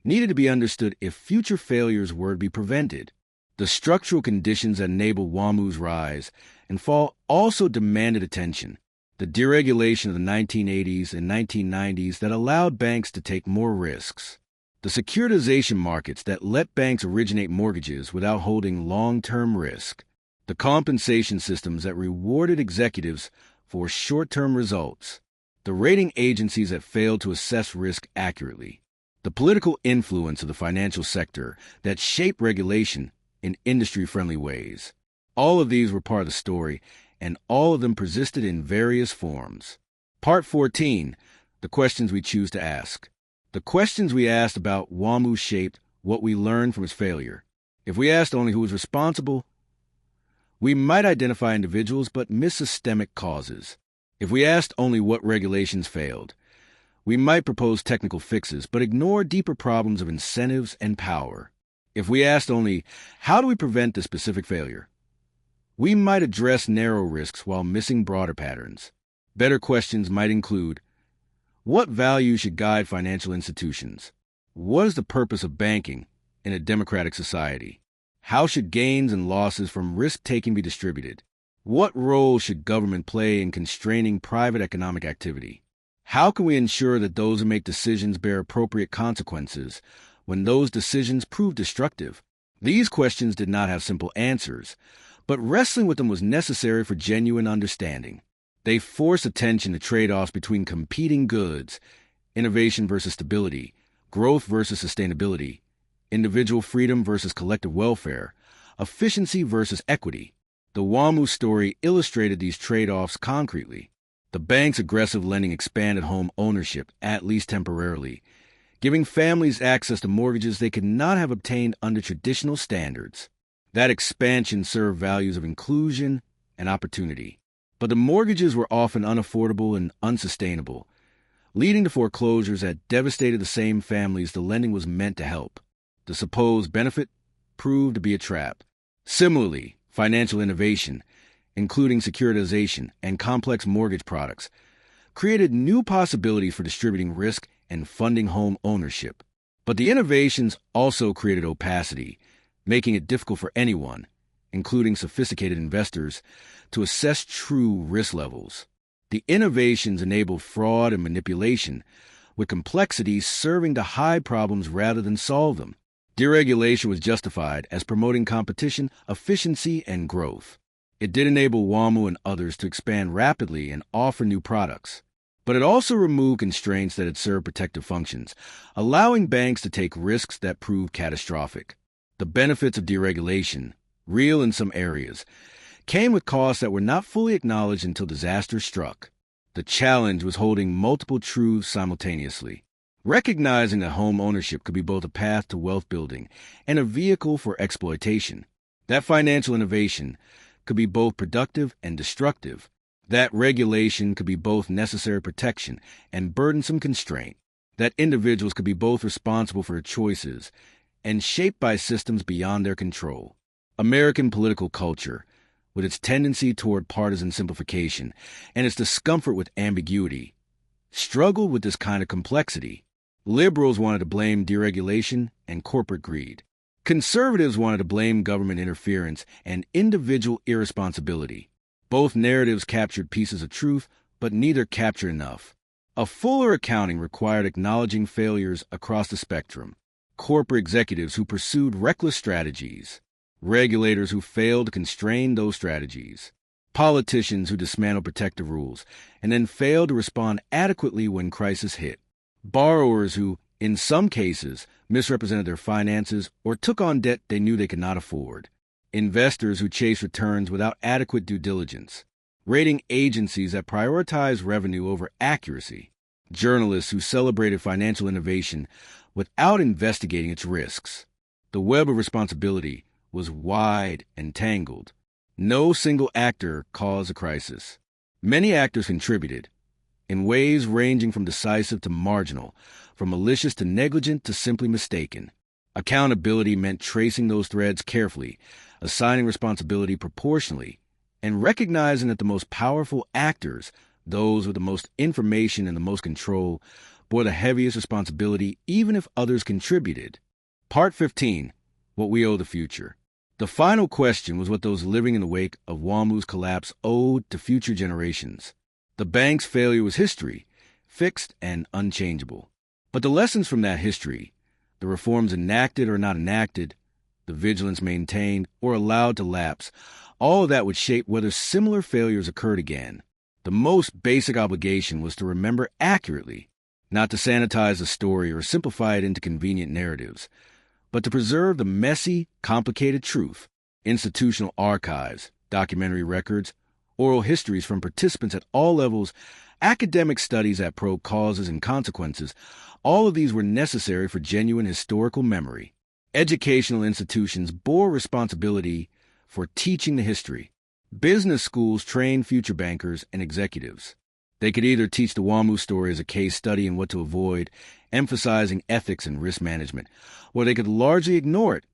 needed to be understood if future failures were to be prevented. The structural conditions that enabled WaMu's rise and fall also demanded attention. The deregulation of the 1980s and 1990s that allowed banks to take more risks. The securitization markets that let banks originate mortgages without holding long-term risk. The compensation systems that rewarded executives for short-term results. The rating agencies that failed to assess risk accurately. The political influence of the financial sector that shaped regulation in industry-friendly ways. All of these were part of the story, and all of them persisted in various forms. Part 14, the questions we choose to ask. The questions we asked about WaMu shaped what we learned from its failure. If we asked only who was responsible, we might identify individuals but miss systemic causes. If we asked only what regulations failed, we might propose technical fixes but ignore deeper problems of incentives and power. If we asked only, how do we prevent this specific failure, we might address narrow risks while missing broader patterns. Better questions might include, what values should guide financial institutions? What is the purpose of banking in a democratic society? How should gains and losses from risk-taking be distributed? What role should government play in constraining private economic activity? How can we ensure that those who make decisions bear appropriate consequences when those decisions prove destructive? These questions did not have simple answers, but wrestling with them was necessary for genuine understanding. They forced attention to trade-offs between competing goods, innovation versus stability, growth versus sustainability, individual freedom versus collective welfare, efficiency versus equity. The WaMu story illustrated these trade-offs concretely. The bank's aggressive lending expanded home ownership, at least temporarily, giving families access to mortgages they could not have obtained under traditional standards. That expansion served values of inclusion and opportunity. But the mortgages were often unaffordable and unsustainable, leading to foreclosures that devastated the same families the lending was meant to help. The supposed benefit proved to be a trap. Similarly, financial innovation, including securitization and complex mortgage products, created new possibilities for distributing risk and funding home ownership. But the innovations also created opacity, making it difficult for anyone, including sophisticated investors, to assess true risk levels. The innovations enabled fraud and manipulation, with complexities serving to hide problems rather than solve them. Deregulation was justified as promoting competition, efficiency, and growth. It did enable WaMu and others to expand rapidly and offer new products. But it also removed constraints that had served protective functions, allowing banks to take risks that proved catastrophic. The benefits of deregulation, real in some areas, came with costs that were not fully acknowledged until disaster struck. The challenge was holding multiple truths simultaneously, recognizing that home ownership could be both a path to wealth building and a vehicle for exploitation, that financial innovation could be both productive and destructive, that regulation could be both necessary protection and burdensome constraint, that individuals could be both responsible for their choices and shaped by systems beyond their control. American political culture, with its tendency toward partisan simplification and its discomfort with ambiguity, struggled with this kind of complexity. Liberals wanted to blame deregulation and corporate greed. Conservatives wanted to blame government interference and individual irresponsibility. Both narratives captured pieces of truth, but neither captured enough. A fuller accounting required acknowledging failures across the spectrum. Corporate executives who pursued reckless strategies. Regulators who failed to constrain those strategies. Politicians who dismantled protective rules and then failed to respond adequately when crisis hit. Borrowers who, in some cases, misrepresented their finances or took on debt they knew they could not afford. Investors who chased returns without adequate due diligence. Rating agencies that prioritized revenue over accuracy. Journalists who celebrated financial innovation without investigating its risks. The web of responsibility was wide and tangled. No single actor caused a crisis. Many actors contributed, in ways ranging from decisive to marginal, from malicious to negligent to simply mistaken. Accountability meant tracing those threads carefully, assigning responsibility proportionally, and recognizing that the most powerful actors, those with the most information and the most control, bore the heaviest responsibility even if others contributed. Part 15. What we owe the future. The final question was what those living in the wake of WaMu's collapse owed to future generations. The bank's failure was history, fixed and unchangeable. But the lessons from that history, the reforms enacted or not enacted, the vigilance maintained or allowed to lapse, all of that would shape whether similar failures occurred again. The most basic obligation was to remember accurately, not to sanitize the story or simplify it into convenient narratives, but to preserve the messy, complicated truth. Institutional archives, documentary records, oral histories from participants at all levels, academic studies that probe causes and consequences, all of these were necessary for genuine historical memory. Educational institutions bore responsibility for teaching the history. Business schools trained future bankers and executives. They could either teach the WaMu story as a case study in what to avoid, emphasizing ethics and risk management, or they could largely ignore it,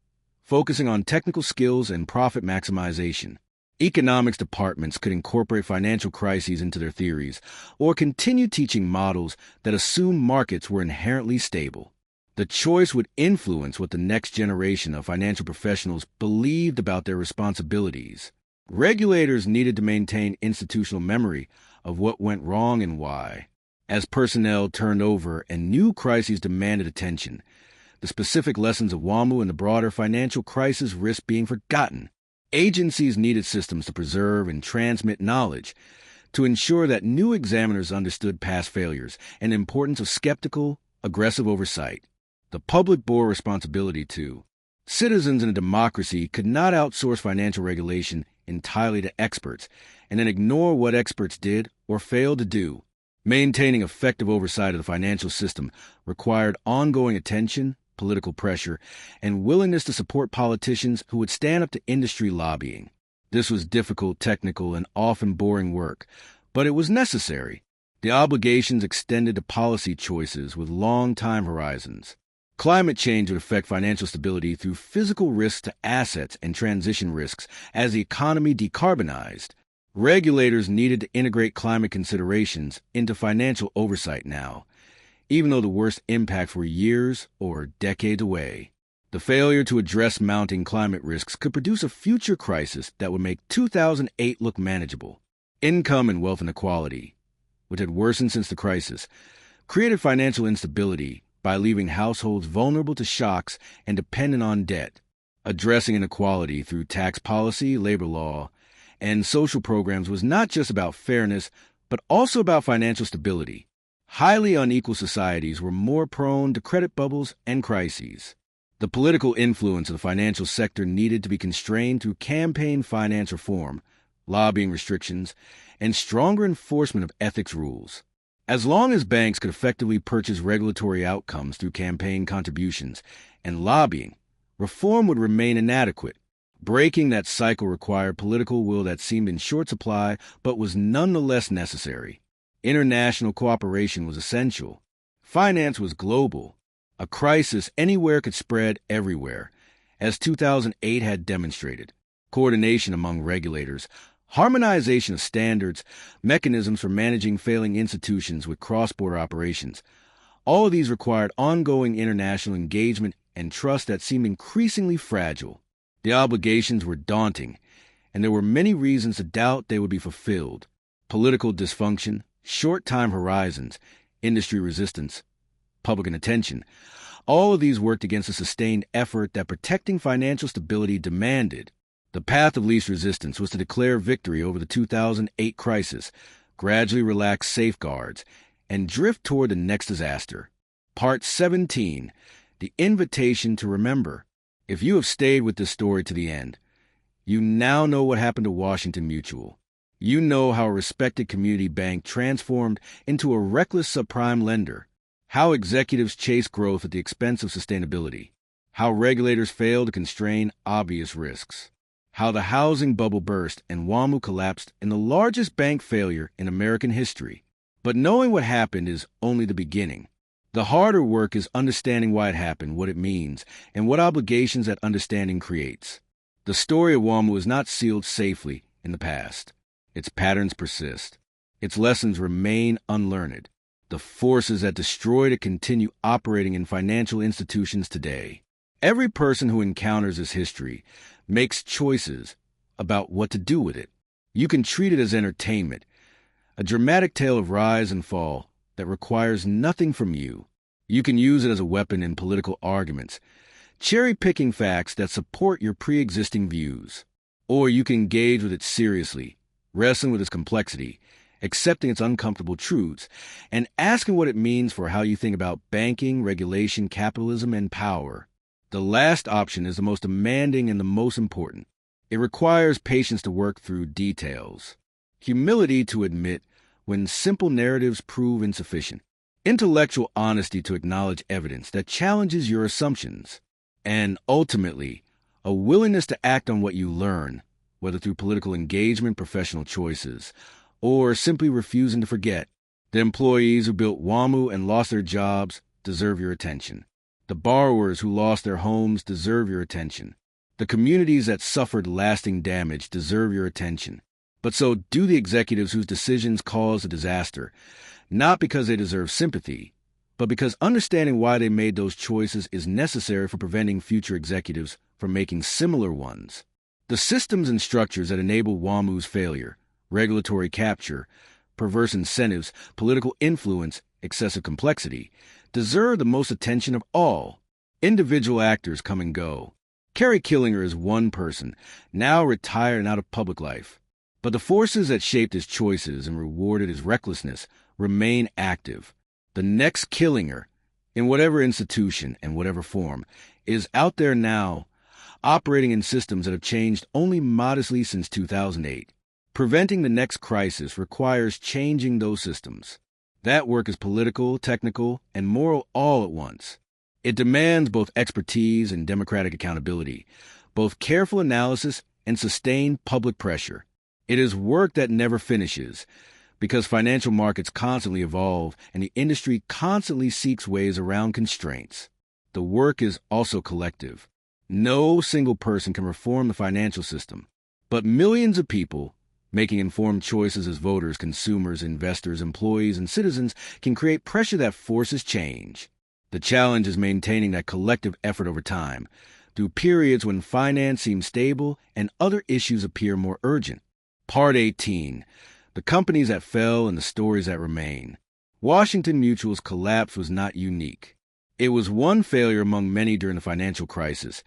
focusing on technical skills and profit maximization. Economics departments could incorporate financial crises into their theories, or continue teaching models that assume markets were inherently stable. The choice would influence what the next generation of financial professionals believed about their responsibilities. Regulators needed to maintain institutional memory of what went wrong and why. As personnel turned over and new crises demanded attention, the specific lessons of WaMu and the broader financial crisis risked being forgotten. Agencies needed systems to preserve and transmit knowledge, to ensure that new examiners understood past failures and the importance of skeptical, aggressive oversight. The public bore responsibility too. Citizens in a democracy could not outsource financial regulation entirely to experts and then ignore what experts did or failed to do. Maintaining effective oversight of the financial system required ongoing attention, political pressure, and willingness to support politicians who would stand up to industry lobbying. This was difficult, technical, and often boring work, but it was necessary. The obligations extended to policy choices with long time horizons. Climate change would affect financial stability through physical risks to assets and transition risks as the economy decarbonized. Regulators needed to integrate climate considerations into financial oversight now, even though the worst impacts were years or decades away. The failure to address mounting climate risks could produce a future crisis that would make 2008 look manageable. Income and wealth inequality, which had worsened since the crisis, created financial instability by leaving households vulnerable to shocks and dependent on debt. Addressing inequality through tax policy, labor law, and social programs was not just about fairness, but also about financial stability. Highly unequal societies were more prone to credit bubbles and crises. The political influence of the financial sector needed to be constrained through campaign finance reform, lobbying restrictions, and stronger enforcement of ethics rules. As long as banks could effectively purchase regulatory outcomes through campaign contributions and lobbying, reform would remain inadequate. Breaking that cycle required political will that seemed in short supply but was nonetheless necessary. International cooperation was essential. Finance was global. A crisis anywhere could spread everywhere, as 2008 had demonstrated. Coordination among regulators, harmonization of standards, mechanisms for managing failing institutions with cross-border operations. All of these required ongoing international engagement and trust that seemed increasingly fragile. The obligations were daunting, and there were many reasons to doubt they would be fulfilled. Political dysfunction, short time horizons, industry resistance, public inattention. All of these worked against a sustained effort that protecting financial stability demanded. The path of least resistance was to declare victory over the 2008 crisis, gradually relax safeguards, and drift toward the next disaster. Part 17, The Invitation to Remember. If you have stayed with this story to the end, you now know what happened to Washington Mutual. You know how a respected community bank transformed into a reckless subprime lender, how executives chased growth at the expense of sustainability, how regulators failed to constrain obvious risks, how the housing bubble burst and WaMu collapsed in the largest bank failure in American history. But knowing what happened is only the beginning. The harder work is understanding why it happened, what it means, and what obligations that understanding creates. The story of WaMu is not sealed safely in the past. Its patterns persist. Its lessons remain unlearned. The forces that destroyed it continue operating in financial institutions today. Every person who encounters this history makes choices about what to do with it. You can treat it as entertainment, a dramatic tale of rise and fall that requires nothing from you. You can use it as a weapon in political arguments, cherry-picking facts that support your pre-existing views. Or you can engage with it seriously, wrestling with its complexity, accepting its uncomfortable truths, and asking what it means for how you think about banking, regulation, capitalism, and power. The last option is the most demanding and the most important. It requires patience to work through details, humility to admit when simple narratives prove insufficient, intellectual honesty to acknowledge evidence that challenges your assumptions, and ultimately, a willingness to act on what you learn, whether through political engagement, professional choices, or simply refusing to forget. The employees who built WaMu and lost their jobs deserve your attention. The borrowers who lost their homes deserve your attention. The communities that suffered lasting damage deserve your attention. But so do the executives whose decisions caused a disaster, not because they deserve sympathy, but because understanding why they made those choices is necessary for preventing future executives from making similar ones. The systems and structures that enable WaMu's failure, regulatory capture, perverse incentives, political influence, excessive complexity, deserve the most attention of all. Individual actors come and go. Kerry Killinger is one person, now retired and out of public life. But the forces that shaped his choices and rewarded his recklessness remain active. The next Killinger, in whatever institution and whatever form, is out there now, operating in systems that have changed only modestly since 2008. Preventing the next crisis requires changing those systems. That work is political, technical, and moral all at once. It demands both expertise and democratic accountability, both careful analysis and sustained public pressure. It is work that never finishes, because financial markets constantly evolve and the industry constantly seeks ways around constraints. The work is also collective. No single person can reform the financial system, but millions of people making informed choices as voters, consumers, investors, employees, and citizens can create pressure that forces change. The challenge is maintaining that collective effort over time, through periods when finance seems stable and other issues appear more urgent. Part 18. The companies that fell and the stories that remain. Washington Mutual's collapse was not unique. It was one failure among many during the financial crisis,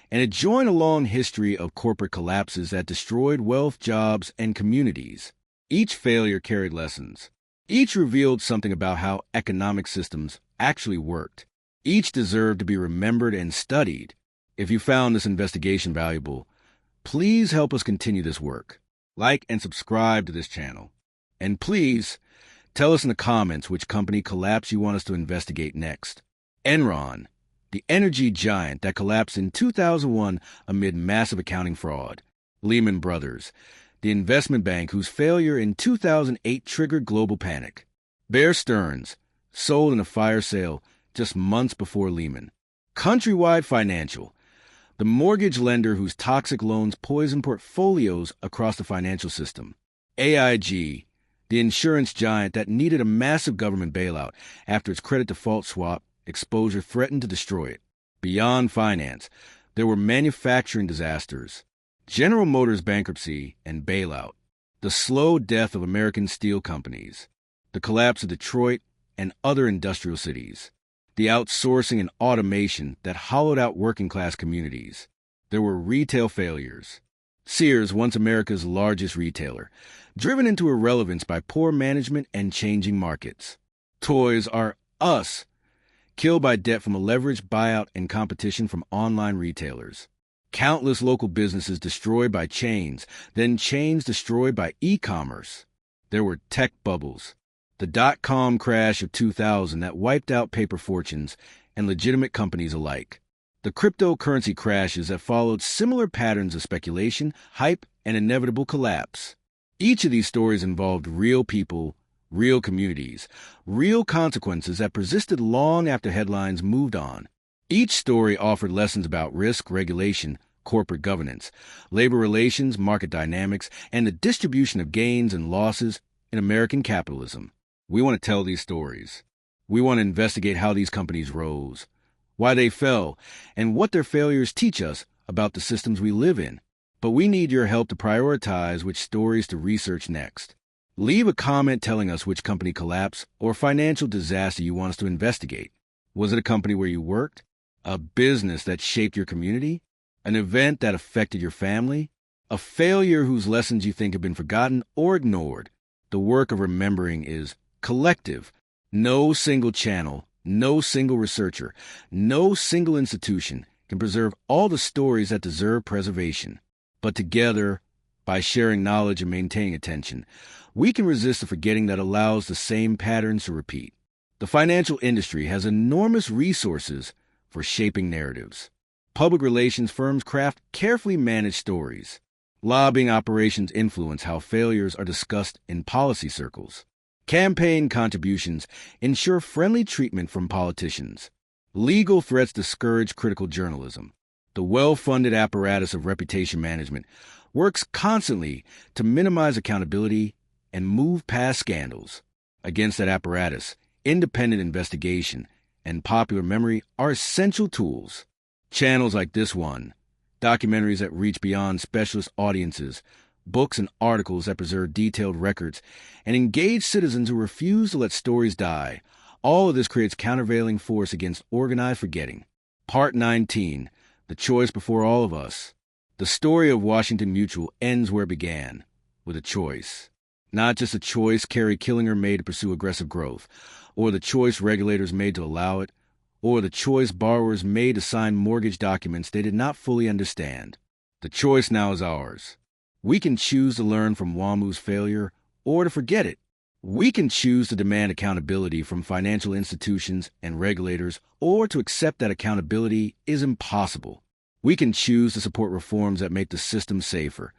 and it joined a long history of corporate collapses that destroyed wealth, jobs, and communities. Each failure carried lessons. Each revealed something about how economic systems actually worked. Each deserved to be remembered and studied. If you found this investigation valuable, please help us continue this work. Like and subscribe to this channel. And please, tell us in the comments which company collapse you want us to investigate next. Enron, the energy giant that collapsed in 2001 amid massive accounting fraud. Lehman Brothers, the investment bank whose failure in 2008 triggered global panic. Bear Stearns, sold in a fire sale just months before Lehman. Countrywide Financial, the mortgage lender whose toxic loans poisoned portfolios across the financial system. AIG, the insurance giant that needed a massive government bailout after its credit default swap exposure threatened to destroy it. Beyond finance, there were manufacturing disasters, General Motors bankruptcy and bailout, the slow death of American steel companies, the collapse of Detroit and other industrial cities, the outsourcing and automation that hollowed out working-class communities. There were retail failures. Sears, once America's largest retailer, driven into irrelevance by poor management and changing markets. Toys R Us, killed by debt from a leveraged buyout and competition from online retailers. Countless local businesses destroyed by chains, then chains destroyed by e-commerce. There were tech bubbles. The dot-com crash of 2000 that wiped out paper fortunes and legitimate companies alike. The cryptocurrency crashes that followed similar patterns of speculation, hype, and inevitable collapse. Each of these stories involved real people, real communities, real consequences that persisted long after headlines moved on. Each story offered lessons about risk, regulation, corporate governance, labor relations, market dynamics, and the distribution of gains and losses in American capitalism. We want to tell these stories. We want to investigate how these companies rose, why they fell, and what their failures teach us about the systems we live in. But we need your help to prioritize which stories to research next. Leave a comment telling us which company collapse or financial disaster you want us to investigate. Was it a company where you worked? A business that shaped your community? An event that affected your family? A failure whose lessons you think have been forgotten or ignored? The work of remembering is collective. No single channel, no single researcher, no single institution can preserve all the stories that deserve preservation. But together, by sharing knowledge and maintaining attention, we can resist the forgetting that allows the same patterns to repeat. The financial industry has enormous resources for shaping narratives. Public relations firms craft carefully managed stories. Lobbying operations influence how failures are discussed in policy circles. Campaign contributions ensure friendly treatment from politicians. Legal threats discourage critical journalism. The well-funded apparatus of reputation management works constantly to minimize accountability and move past scandals. Against that apparatus, independent investigation and popular memory are essential tools. Channels like this one, documentaries that reach beyond specialist audiences, books and articles that preserve detailed records, and engage citizens who refuse to let stories die. All of this creates countervailing force against organized forgetting. Part 19, The Choice Before All of Us. The story of Washington Mutual ends where it began, with a choice. Not just a choice Kerry Killinger made to pursue aggressive growth, or the choice regulators made to allow it, or the choice borrowers made to sign mortgage documents they did not fully understand. The choice now is ours. We can choose to learn from WaMu's failure or to forget it. We can choose to demand accountability from financial institutions and regulators or to accept that accountability is impossible. We can choose to support reforms that make the system safer,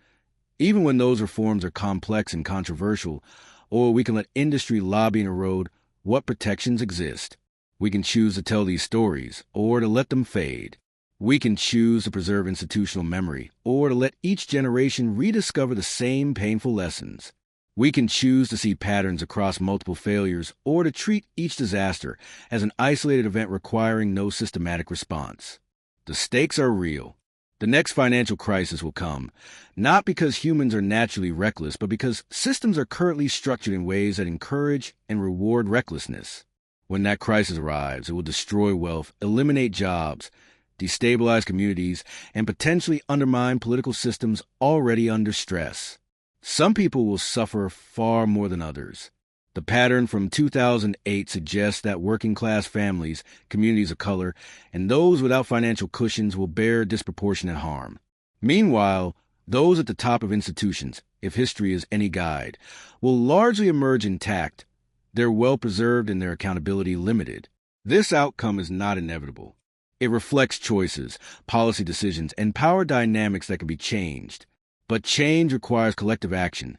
even when those reforms are complex and controversial, or we can let industry lobby and erode what protections exist. We can choose to tell these stories or to let them fade. We can choose to preserve institutional memory or to let each generation rediscover the same painful lessons. We can choose to see patterns across multiple failures or to treat each disaster as an isolated event requiring no systematic response. The stakes are real. The next financial crisis will come, not because humans are naturally reckless, but because systems are currently structured in ways that encourage and reward recklessness. When that crisis arrives, it will destroy wealth, eliminate jobs, destabilize communities, and potentially undermine political systems already under stress. Some people will suffer far more than others. The pattern from 2008 suggests that working-class families, communities of color, and those without financial cushions will bear disproportionate harm. Meanwhile, those at the top of institutions, if history is any guide, will largely emerge intact, their well-preserved and their accountability limited. This outcome is not inevitable. It reflects choices, policy decisions, and power dynamics that can be changed. But change requires collective action,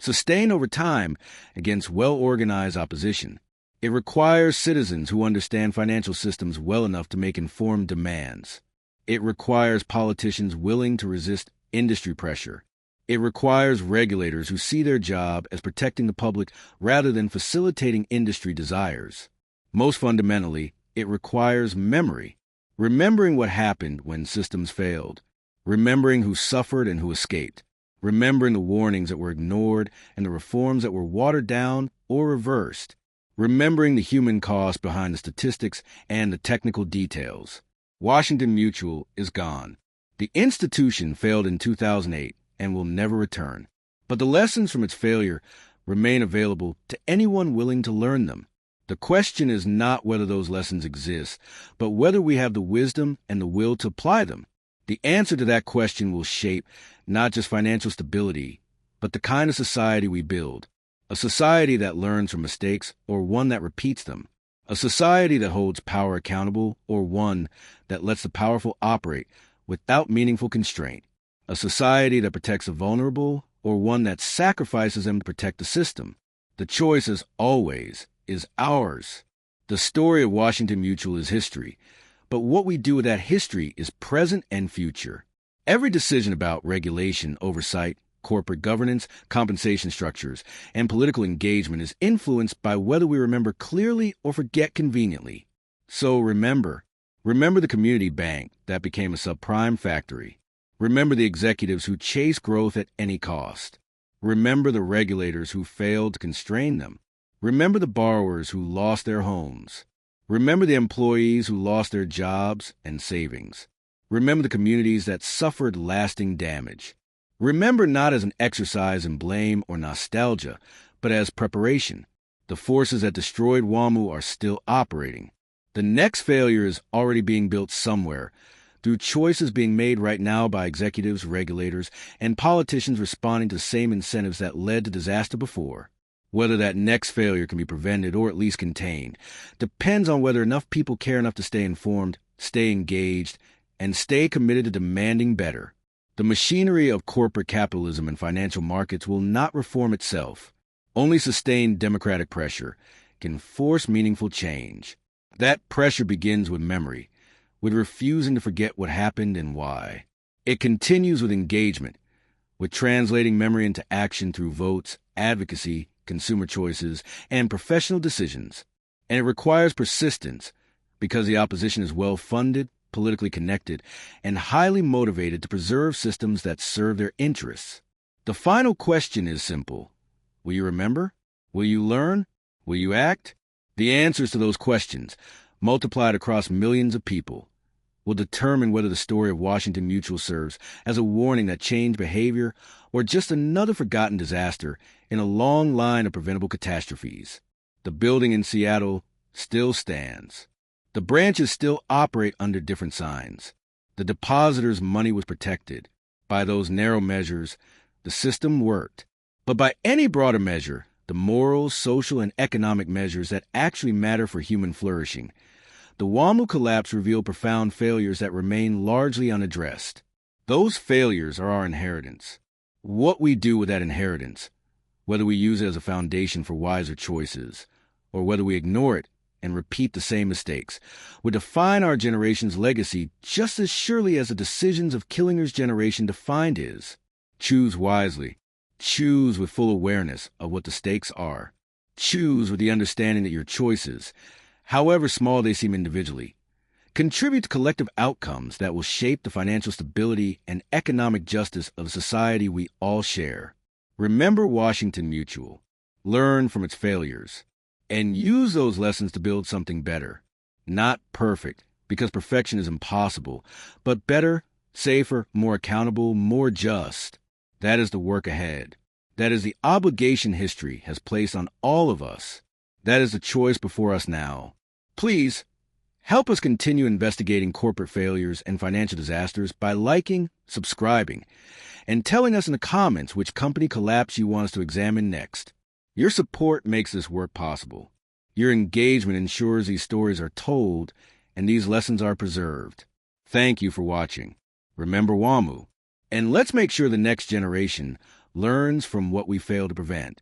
sustained over time against well-organized opposition. It requires citizens who understand financial systems well enough to make informed demands. It requires politicians willing to resist industry pressure. It requires regulators who see their job as protecting the public rather than facilitating industry desires. Most fundamentally, it requires memory, remembering what happened when systems failed, remembering who suffered and who escaped, remembering the warnings that were ignored and the reforms that were watered down or reversed, remembering the human cost behind the statistics and the technical details. Washington Mutual is gone. The institution failed in 2008 and will never return, but the lessons from its failure remain available to anyone willing to learn them. The question is not whether those lessons exist, but whether we have the wisdom and the will to apply them. The answer to that question will shape not just financial stability, but the kind of society we build. A society that learns from mistakes or one that repeats them. A society that holds power accountable or one that lets the powerful operate without meaningful constraint. A society that protects the vulnerable or one that sacrifices them to protect the system. The choice, as always, is ours. The story of Washington Mutual is history, but what we do with that history is present and future. Every decision about regulation, oversight, corporate governance, compensation structures, and political engagement is influenced by whether we remember clearly or forget conveniently. So remember the community bank that became a subprime factory. Remember the executives who chase growth at any cost. Remember the regulators who failed to constrain them. Remember the borrowers who lost their homes. Remember the employees who lost their jobs and savings. Remember the communities that suffered lasting damage. Remember not as an exercise in blame or nostalgia, but as preparation. The forces that destroyed WaMu are still operating. The next failure is already being built somewhere, through choices being made right now by executives, regulators, and politicians responding to the same incentives that led to disaster before. Whether that next failure can be prevented or at least contained depends on whether enough people care enough to stay informed, stay engaged, and stay committed to demanding better. The machinery of corporate capitalism and financial markets will not reform itself. Only sustained democratic pressure can force meaningful change. That pressure begins with memory, with refusing to forget what happened and why. It continues with engagement, with translating memory into action through votes, advocacy, consumer choices, and professional decisions. And it requires persistence, because the opposition is well-funded, politically connected, and highly motivated to preserve systems that serve their interests. The final question is simple. Will you remember? Will you learn? Will you act? The answers to those questions, multiplied across millions of people, will determine whether the story of Washington Mutual serves as a warning that changed behavior or just another forgotten disaster in a long line of preventable catastrophes. The building in Seattle still stands. The branches still operate under different signs. The depositor's money was protected. By those narrow measures, the system worked. But by any broader measure, the moral, social, and economic measures that actually matter for human flourishing, the WaMu collapse revealed profound failures that remain largely unaddressed. Those failures are our inheritance. What we do with that inheritance, whether we use it as a foundation for wiser choices, or whether we ignore it and repeat the same mistakes, would define our generation's legacy just as surely as the decisions of Killinger's generation defined his. Choose wisely. Choose with full awareness of what the stakes are. Choose with the understanding that your choices, however small they seem individually, contribute to collective outcomes that will shape the financial stability and economic justice of a society we all share. Remember Washington Mutual. Learn from its failures. And use those lessons to build something better. Not perfect, because perfection is impossible, but better, safer, more accountable, more just. That is the work ahead. That is the obligation history has placed on all of us. That is the choice before us now. Please, help us continue investigating corporate failures and financial disasters by liking, subscribing, and telling us in the comments which company collapse you want us to examine next. Your support makes this work possible. Your engagement ensures these stories are told and these lessons are preserved. Thank you for watching. Remember WaMu, and let's make sure the next generation learns from what we failed to prevent.